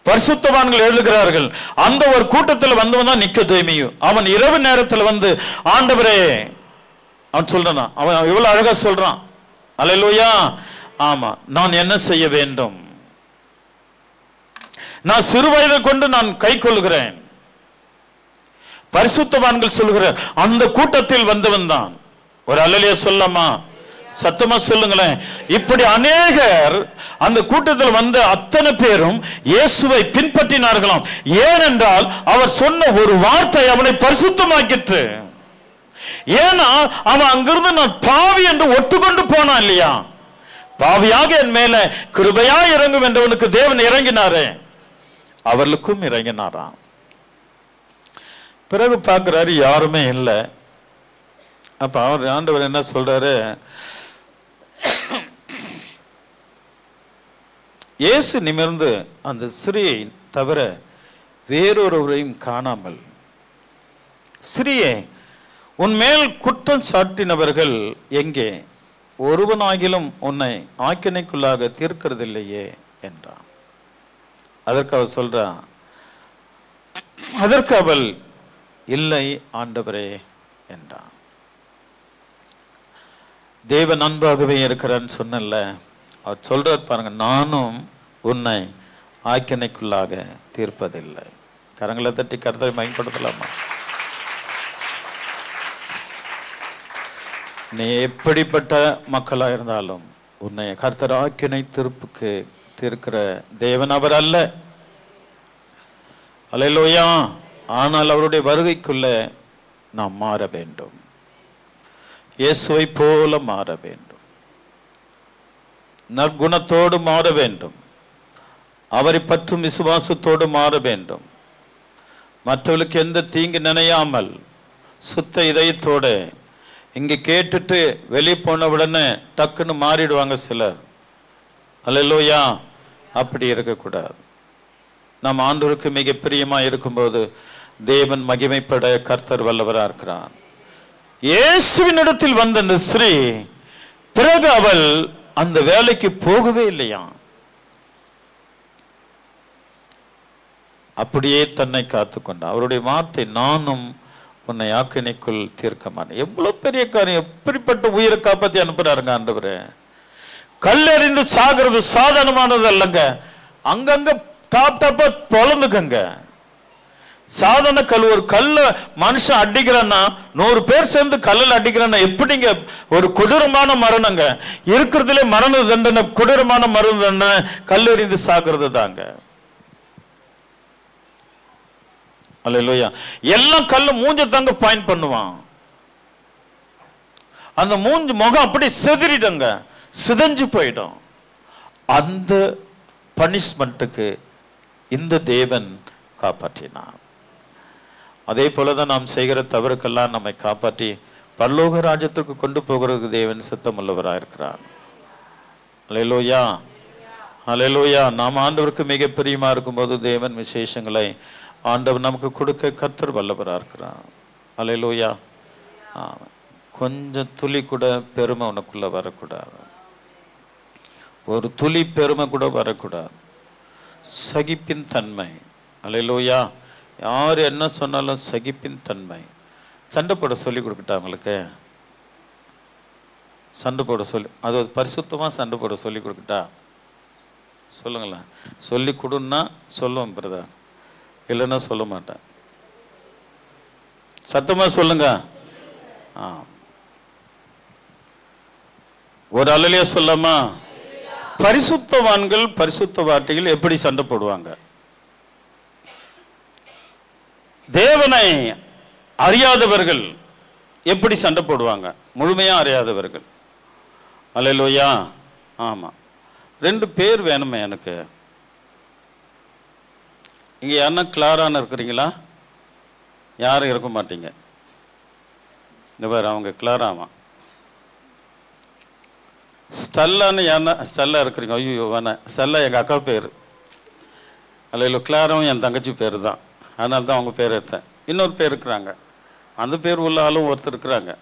பரிசுத்தவான்கள் எழுதுகிறார்கள், அந்த ஒரு கூட்டத்தில் வந்தவன் தான் நிக்கோதேமேயு. அவன் இரவு நேரத்தில் வந்து ஆண்டவரே, அவன் சொல்றான், அவன் இவ்வளவு அழகா சொல்றான். அல்லேலூயா. ஆமா, நான் என்ன செய்ய வேண்டும்? நான் சிறு வயதை கொண்டு நான் கை கொள்கிறேன். பரிசுத்தவான்கள் சொல்லுகிறார், அந்த கூட்டத்தில் வந்தவன் தான். ஒரு அல்லேலூயா சொல்லாமா? சத்தமா சொல்லுங்களேன். இப்படி அநேகர் அந்த கூட்டத்தில் வந்த அத்தனை பேரும் இயேசுவை பின்பற்றினார்களாம். ஏனென்றால் அவர் சொன்ன ஒரு வார்த்தை அவனை பரிசுத்தமாக்கிற்று. ஏன்னா அவன் அங்கிருந்து நான் பாவி என்று ஒட்டுக்கொண்டு போனான் இல்லையா? பாவியாக என் மேல கிருபையா இறங்கும் என்றவனுக்கு தேவன் இறங்கினாரே, அவர்களுக்கும் இறங்கினாராம். பிறகு பார்க்கிறாரு, யாருமே இல்லை. அப்ப அவர் ஆண்டவர் என்ன சொல்றாரு, இயேசு நிமிர்ந்து அந்த ஸ்திரியை தவிர வேறொருவரையும் காணாமல், ஸ்திரியே, உன்மேல் குற்றம் சாட்டினவர்கள் எங்கே? ஒருவனாகிலும் உன்னை ஆக்கினைக்குள்ளாக தீர்க்கிறதில்லையே என்றான். அதற்கு அவர் சொல்றான், அதற்கு அவள் இல்லை ஆண்டவரே என்றான். தேவன் அன்பாகவே இருக்கிறான்னு சொன்னல, அவர் சொல்றார் பாருங்க, நானும் உன்னை ஆக்கினைக்குள்ளாக தீர்ப்பதில்லை. கரங்களை தட்டி கர்த்தரை மகிமைப்படுத்தலாமா? நீ எப்படிப்பட்ட மக்களா இருந்தாலும் உன்னை கர்த்தர் ஆக்கினை தீர்ப்புக்கு தீர்க்கிற தேவன் அவர் அல்ல. அல்லேலூயா. ஆனால் அவருடைய வருகைக்குள்ள நாம் மாற வேண்டும். இயேசுவை போல மாற வேண்டும். நற்குணத்தோடு மாற வேண்டும். அவரை பற்றும் விசுவாசத்தோடு மாற வேண்டும். மற்றவர்களுக்கு எந்த தீங்கு நினையாமல் சுத்த இதயத்தோடு. இங்க கேட்டுட்டு வெளியே போன உடனே டக்குன்னு மாறிடுவாங்க சிலர். அல்லேலூயா. அப்படி இருக்கக்கூடாது. நாம் ஆண்டவருக்கு மிக பிரியமா இருக்கும்போது தேவன் மகிமைப்பட கர்த்தர் வல்லவரா இருக்கிறார். இயேசுவின் இடத்தில் வந்த அந்த ஸ்ரீ பிறகு அவள் அந்த வேலைக்கு போகவே இல்லையா? அப்படியே தன்னை காத்துக்கொண்டான். அவருடைய வார்த்தை, நானும் உன்னை ஆக்கினைக்குள் தீர்க்க மாட்டேன். எவ்வளவு பெரிய காரியம்! எப்படிப்பட்ட உயிரை காப்பாற்றி அனுப்புறாருங்க ஆண்டவரே. கல்லெறிந்து சாகிறது சாதாரணமானது அல்லங்க. அங்கங்க டாப்பா பொழந்துக்கங்க. சாதாரண கல், ஒரு கல்ல மனுஷன் அடிக்கிறான்னா 100 பேர் சேர்ந்து கல்லில் அடிக்கிறான்னா எப்படிங்க? ஒரு கொடூரமான மரணங்க. இருக்கிறதுலே மரண தண்டனை, கொடூரமான மரண தண்டனை கல்லெறிந்து சாகிறது தாங்க. அல்லேலூயா. எல்லாம் கல்ல மூஞ்ச தாங்க பாயிண்ட் பண்ணுவான். அந்த மூஞ்சி முகம் அப்படி செதறிடுங்க, சிதைஞ்சு போயிடும். அந்த பனிஷ்மெண்ட்டுக்கு இந்த தேவன் காப்பாற்றினார். அதே போலதான் நாம் செய்கிற தவறுக்கெல்லாம் நம்மை காப்பாற்றி பரலோக ராஜ்யத்திற்கு கொண்டு போகிறதுக்கு தேவன் சித்தம் உள்ளவராக இருக்கிறார். அல்லேலூயா. அல்லேலூயா. நாம் ஆண்டவருக்கு மிக பிரியமா இருக்கும்போது தேவன் விசேஷங்களை ஆண்டவர் நமக்கு கொடுக்க கர்த்தர் வல்லவராக இருக்கிறார். அல்லேலூயா. கொஞ்சம் துளி கூட பெருமை உனக்குள்ள வரக்கூடாது. ஒரு துளி பெருமை கூட வரக்கூடாது. சகிப்பின் தன்மை. அல்லேலூயா. யார் என்ன சொன்னாலும் சகிப்பின் தன்மை. சண்டை போட சொல்லி கொடுக்கட்டா உங்களுக்கு? சண்டை போட சொல்லி, அது பரிசுத்தமாக சண்டை போட சொல்லி கொடுக்கட்டா? சொல்லுங்களேன். சொல்லி கொடுன்னா சொல்லுவேன் பிரதர், இல்லைன்னா சொல்ல மாட்டேன். சத்தமாக சொல்லுங்க. ஒரு அலையிலே சொல்லாமா? பரிசுத்தவான்கள் பரிசுத்த வார்த்தைகள் எப்படி சண்டை போடுவாங்க? தேவனை அறியாதவர்கள் எப்படி சண்டை போடுவாங்க? முழுமையா அறியாதவர்கள். அல்லேலூயா. ஆமா, 2 பேர் வேணுமே எனக்கு. இங்க யாருன்னா கிளாரான்னு இருக்கிறீங்களா? யாரும் இருக்க மாட்டீங்க. இந்த பேர் அவங்க கிளாராமா. ஸ்டெல்லான்னு யாருன்னா ஸ்டெல்லா இருக்கிறீங்க? ஐயோ வேணாம். ஸ்டெல்லா எங்கள் அக்கா பேர். அல்ல கிளாராவும் என் தங்கச்சி பேர் தான், அதனால தான் அவங்க பேர் எடுத்தேன். இன்னொரு பேர் இருக்கிறாங்க, அந்த பேர் உள்ள ஆளும் ஒருத்தர் இருக்கிறாங்க.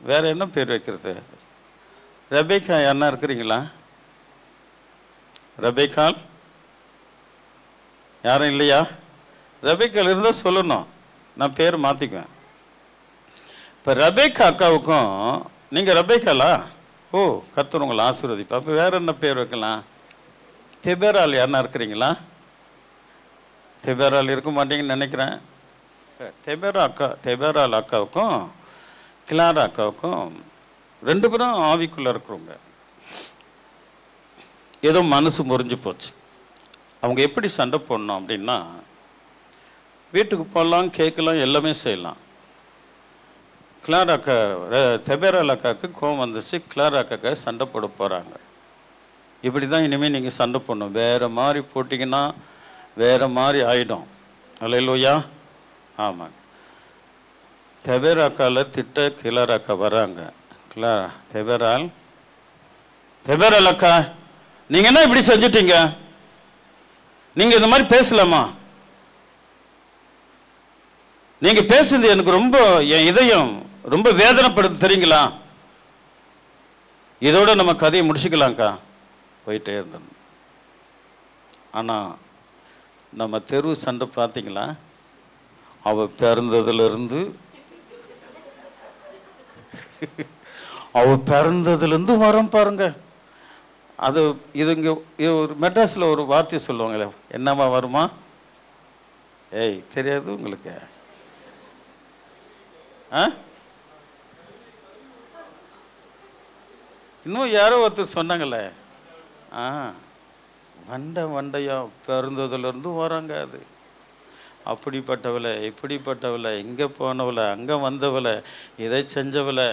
வேற என்ன பேர் வைக்கிறது? ரெபேக்கா யாருன்னா இருக்கிறீங்களா? ரெபேக்கால் யாரும் இல்லையா? ரெபேக்கால் இருந்தால் சொல்லணும், நான் பேர் மாற்றிக்குவேன். இப்போ ரெபேக்கா அக்காவுக்கும் நீங்கள் ரெபேக்காலா? ஓ, கர்த்தர் உங்களை ஆசீர்வதிப்பா. அப்போ வேற என்ன பேர் வைக்கலாம்? தெபேரால் யாருன்னா இருக்கிறீங்களா? தெபேரால் இருக்க மாட்டீங்கன்னு நினைக்கிறேன். தெபேரால் அக்காவுக்கும் கிளாரா அக்காவுக்கும் 2 பேரும் ஆவிக்குள்ளே இருக்கிறவங்க. ஏதோ மனசு முறிஞ்சு போச்சு. அவங்க எப்படி சண்டை போடணும் அப்படின்னா, வீட்டுக்கு போகலாம், கேட்கலாம், எல்லாமே செய்யலாம். கிளாரா அக்கா தெபேரால் அக்காவுக்கு கோவம் வந்துச்சு, கிளாரா அக்காக்க சண்டை போட போகிறாங்க. இப்படி தான் இனிமேல் நீங்கள் சண்டை போடணும். வேறு மாதிரி போட்டிங்கன்னா வேறு மாதிரி ஆகிடும். அல்லேலூயா. ஆமாங்க. தெபேராக்காவில் திட்ட கிளாரா அக்கா வராங்க. தெபேரால் அக்கா, நீங்கள் என்ன இப்படி செஞ்சிட்டீங்க? நீங்கள் இந்த மாதிரி பேசலாமா? நீங்கள் பேசுறது எனக்கு ரொம்ப, என் இதயம் ரொம்ப வேதனைப்படுது தெரியுங்களா? இதோட நம்ம கதையை முடிச்சுக்கலாம்க்கா. போயிட்டே இருந்தோம். ஆனால் நம்ம தெரு சண்டை பார்த்தீங்களா? அவ பிறந்ததுலேருந்து வரோம் பாருங்க. அது இது இங்கே ஒரு மெட்ராஸில் ஒரு வார்த்தை சொல்லுவாங்களே, என்னம்மா வருமா? ஏய், தெரியாது உங்களுக்கு? இன்னும் யாரோ ஒருத்தர் சொன்னாங்களே, வண்டையா பிறந்ததுலேருந்து வராங்க. அது அப்படிப்பட்டவளை, இப்படிப்பட்டவளை, இங்கே போனவளை, அங்கே வந்தவளை, இதை செஞ்சவளை.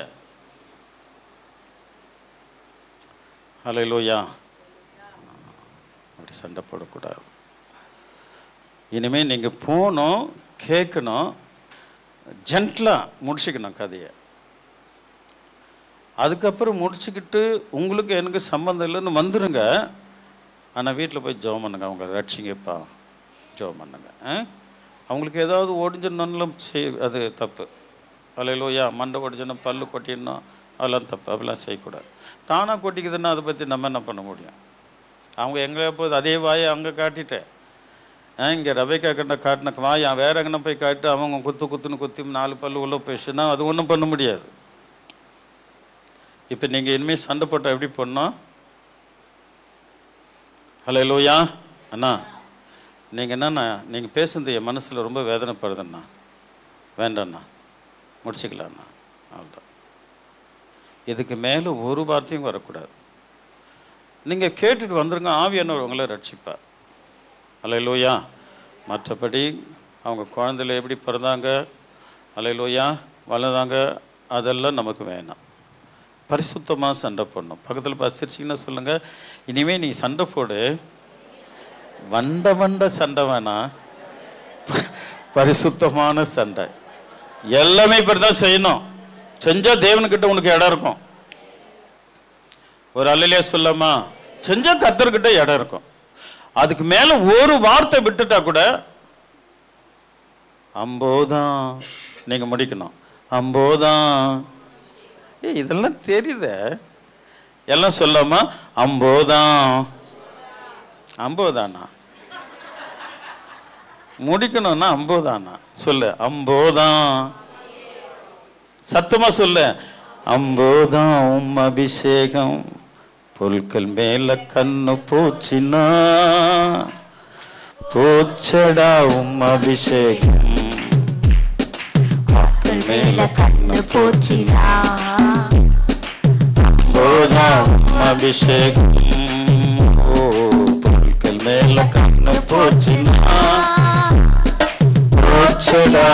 அல்லேலூயா. அப்படி சண்டை போடக்கூடாது. இனிமேல் நீங்கள் போகணும், கேட்கணும், ஜென்டலாக முடிச்சுக்கணும் கதையை. அதுக்கப்புறம் முடிச்சுக்கிட்டு உங்களுக்கு எனக்கு சம்மந்தம் இல்லைன்னு வந்துடுங்க. ஆனால் வீட்டில் போய் ஜெபம் பண்ணுங்க, அவங்க ரட்சிங்கப்பா, ஜெபம் பண்ணுங்க. அவங்களுக்கு ஏதாவது ஒடிஞ்சிடணும் அது தப்பு. அல்லேலூயா. மண்டை ஒடிஞ்சணும், பல்லு கொட்டிடணும், அதெல்லாம் தப்பு. அப்படிலாம் செய்யக்கூடாது. தானாக கொட்டிக்குதுன்னா அதை பற்றி நம்ம என்ன பண்ண முடியும்? அவங்க எங்கே போகுது, அதே வாயை அங்கே காட்டிட்டேன். இங்கே ரெபேக்கா கிட்ட காட்டின வாய் வேற எங்கன்னா போய் காட்டு, அவங்க குத்துன்னு குத்தி 4 பல்லு உள்ளே போயிடுச்சுன்னா அது ஒன்றும் பண்ண முடியாது. இப்போ நீங்கள் இனிமேல் சண்டை போட்டால் எப்படி பண்ணோம்? அல்லேலூயா. அண்ணா, நீங்கள் என்னண்ணா, நீங்கள் பேசுனது என் மனசில் ரொம்ப வேதனைப்படுதுண்ணா. வேண்டாண்ணா, முடிச்சுக்கலாண்ணா. அவ்வளோதான். இதுக்கு மேலே ஒரு வார்த்தையும் வரக்கூடாது. நீங்கள் கேட்டுட்டு வந்துடுங்க, ஆவியானவர் உங்களை ரட்சிப்பார். அல்லேலூயா. மற்றபடி அவங்க குழந்தைல எப்படி பிறந்தாங்க, அல்லேலூயா, வளர்ந்தாங்க, அதெல்லாம் நமக்கு வேணாம். பரிசுத்தமாக சண்டை போடணும். பக்கத்தில் பசிச்சிங்கன்னா சொல்லுங்கள், இனிமேல் நீ சண்டை போடு, வண்ட சண்டை வேணாம், பரிசுத்தமான சண்டை. எல்லாமே இப்படி தான் செய்யணும். செஞ்சால் தேவனுக்கிட்ட உனக்கு இடம் இருக்கும். ஒரு அல்லையிலே சொல்லாமா? செஞ்சால் கர்த்தர்கிட்ட இடம் இருக்கும். அதுக்கு மேலே ஒரு வார்த்தை விட்டுட்டா கூட அம்போதான் நீங்கள் முடிக்கணும். அம்போதான். இதெல்லாம் தெரியுத, எல்லாம் சொல்லாமா? அம்போதான். அம்போதானா முடிக்கணும்னா? அம்போதானா சொல்லு. அம்போதான். சத்தமா சொல்லு. அம்போதாம் அபிஷேகம் புல்கள் மேல கண்ணு பூச்சினா பூச்சடா அபிஷேகம்
மேல கண்ணு போச்சினா
அம்போதாம் அபிஷேகம் புல்கள் மேல கண்ணு பூச்சினா பூச்சடா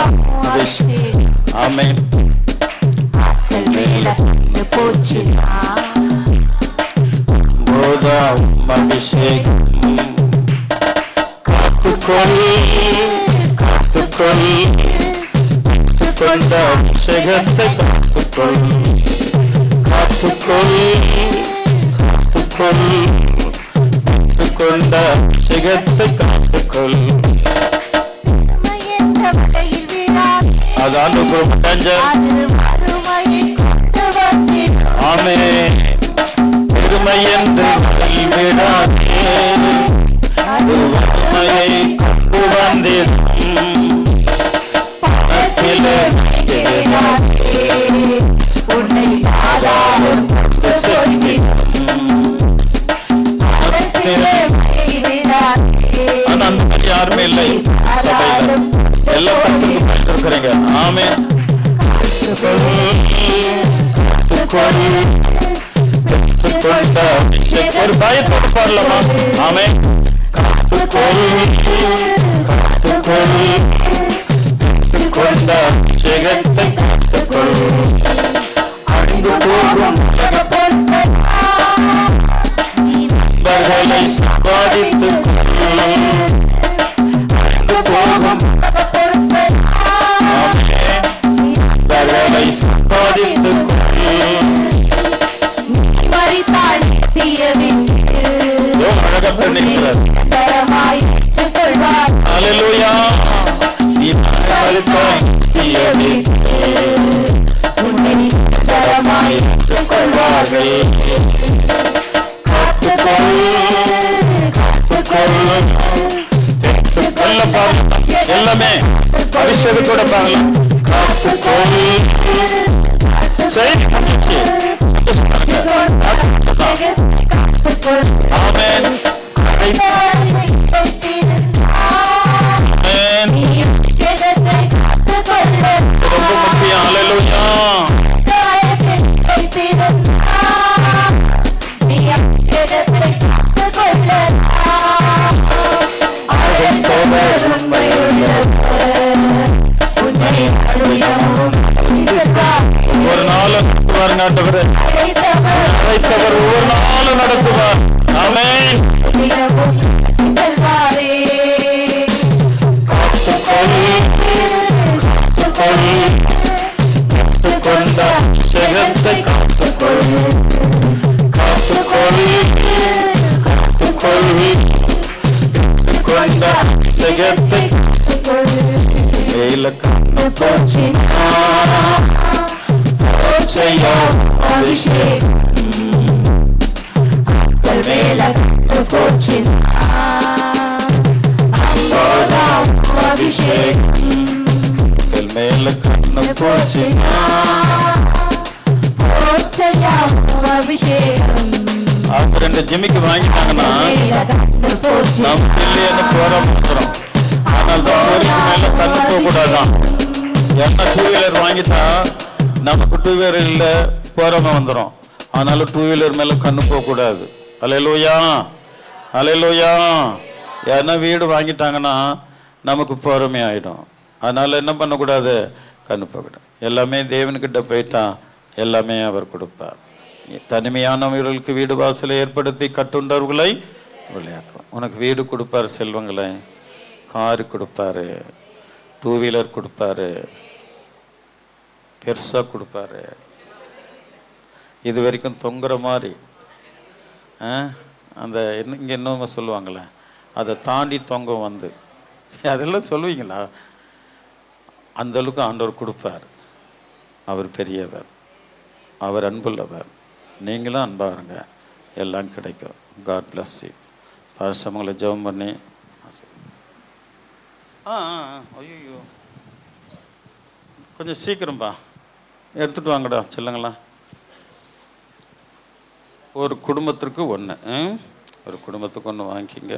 அபிஷேகம். ஆமென்.
மேல கண்ணு போச்சினா
அபிஷேகம் காத்துக்கொள் காத்துக்கொள் கொண்ட அபிஷேகத்தை காத்துக்கொள் காத்துக்கொள் காத்துக்கொள் கொண்ட அபிஷேகத்தை காத்துக்கொள். அதான் ஆமென். பெருமை என்று விடாதே, அது வறுமையை கொண்டு வந்திடும். பணத்திலே
உன்னை ஆதாரம் கொண்டு சொல்லிடும். பணத்திலே
ஆனா அந்த மாதிரி யாருமே இல்லை சபையில. எல்லா பத்திரிக்கும் பயன்படுத்துறீங்க. ஆமென். ஒரு பயத்தோடு பாடலாமா? ஆமென். காத்துக்கொள் காத்துக்கொள் கொண்ட அபிஷேகத்தை காத்துக்கொள். அழிந்து போகும் நண்பர்களை சம்பாதித்துக் கொள். அழிந்து போகும் நண்பர்களை சம்பாதித்துக் கொள். அல்லேலூயா. நீ மரித்தாய் தீயவே உன்னை தரமாய் கொள்வார்கள். காத்துக்கொள் காத்துக்கொள் கொள்ள பாருங்க. எல்லாமே அபிஷேகத்தோட பாருங்க. காத்துக்கொள் சரி. ஆமென். ரொம்ப முக்கியம். அல்லேலூயா. ஒரு நாளும் நடத்துவார் ஆண்டவரே. அழைத்தவர் ஒவ்வொரு நாளும் நடத்துவார். ஆமென். கொண்ட அபிஷேகத்தை காத்துக்கொள் காத்துக்கொள் காத்துக்கொள் கொண்ட அபிஷேகத்தை மேல கண்ணு போச்சினா போச்சையா அபிஷேகம் மேல கண்ணு போச்சினா அபிஷேகம் மேல கண்ணு போச்சினா அவங்க 2 ஜிமிக்கு வாங்கிட்டாங்கன்னா நம்ம இல்லைன்னு போறோம். ஆனால் தான் மேல கண்ணு போக கூடாதான். ஏன்னா 2 வீலர் வாங்கிட்டா நமக்கு 2 வீலர்ல போறவங்க வந்துடும். அதனால 2 வீலர் மேல கண்ணு போக கூடாது. அல்லேலூயா அல்லேலூயா. ஏன்னா வீடு வாங்கிட்டாங்கன்னா நமக்கு பொறுமை ஆயிடும். அதனால என்ன பண்ணக்கூடாது? கண்ணு போகக்கூடாது. எல்லாமே தேவன்கிட்ட போயிட்டா எல்லாமே அவர் கொடுப்பார். தனிமையானவர்களுக்கு வீடு வாசலை ஏற்படுத்தி கட்டுண்டவர்களை விளையாக்குவார். உனக்கு வீடு கொடுப்பார், செல்வங்களை, காரு கொடுப்பாரு, 2 வீலர் கொடுப்பாரு, பெருசா கொடுப்பாரு. இது வரைக்கும் தொங்குற மாதிரி அந்த இங்கே இன்னொன்று சொல்லுவாங்களே, அதை தாண்டி தொங்க வந்து அதெல்லாம் சொல்லுவீங்களா? அந்த அளவுக்கு ஆண்டவர் கொடுப்பார். அவர் பெரியவர், அவர் அன்புள்ளவர். நீங்களும் அன்பாக இருங்க, எல்லாம் கிடைக்கும். God bless you. பாசமங்களை ஜெபம் பண்ணி ஐயோ கொஞ்சம் சீக்கிரம்பா எடுத்துகிட்டு வாங்கடா செல்லுங்களா. ஒரு குடும்பத்திற்கு ஒன்று, ஒரு குடும்பத்துக்கு ஒன்று வாங்கிக்கிங்க.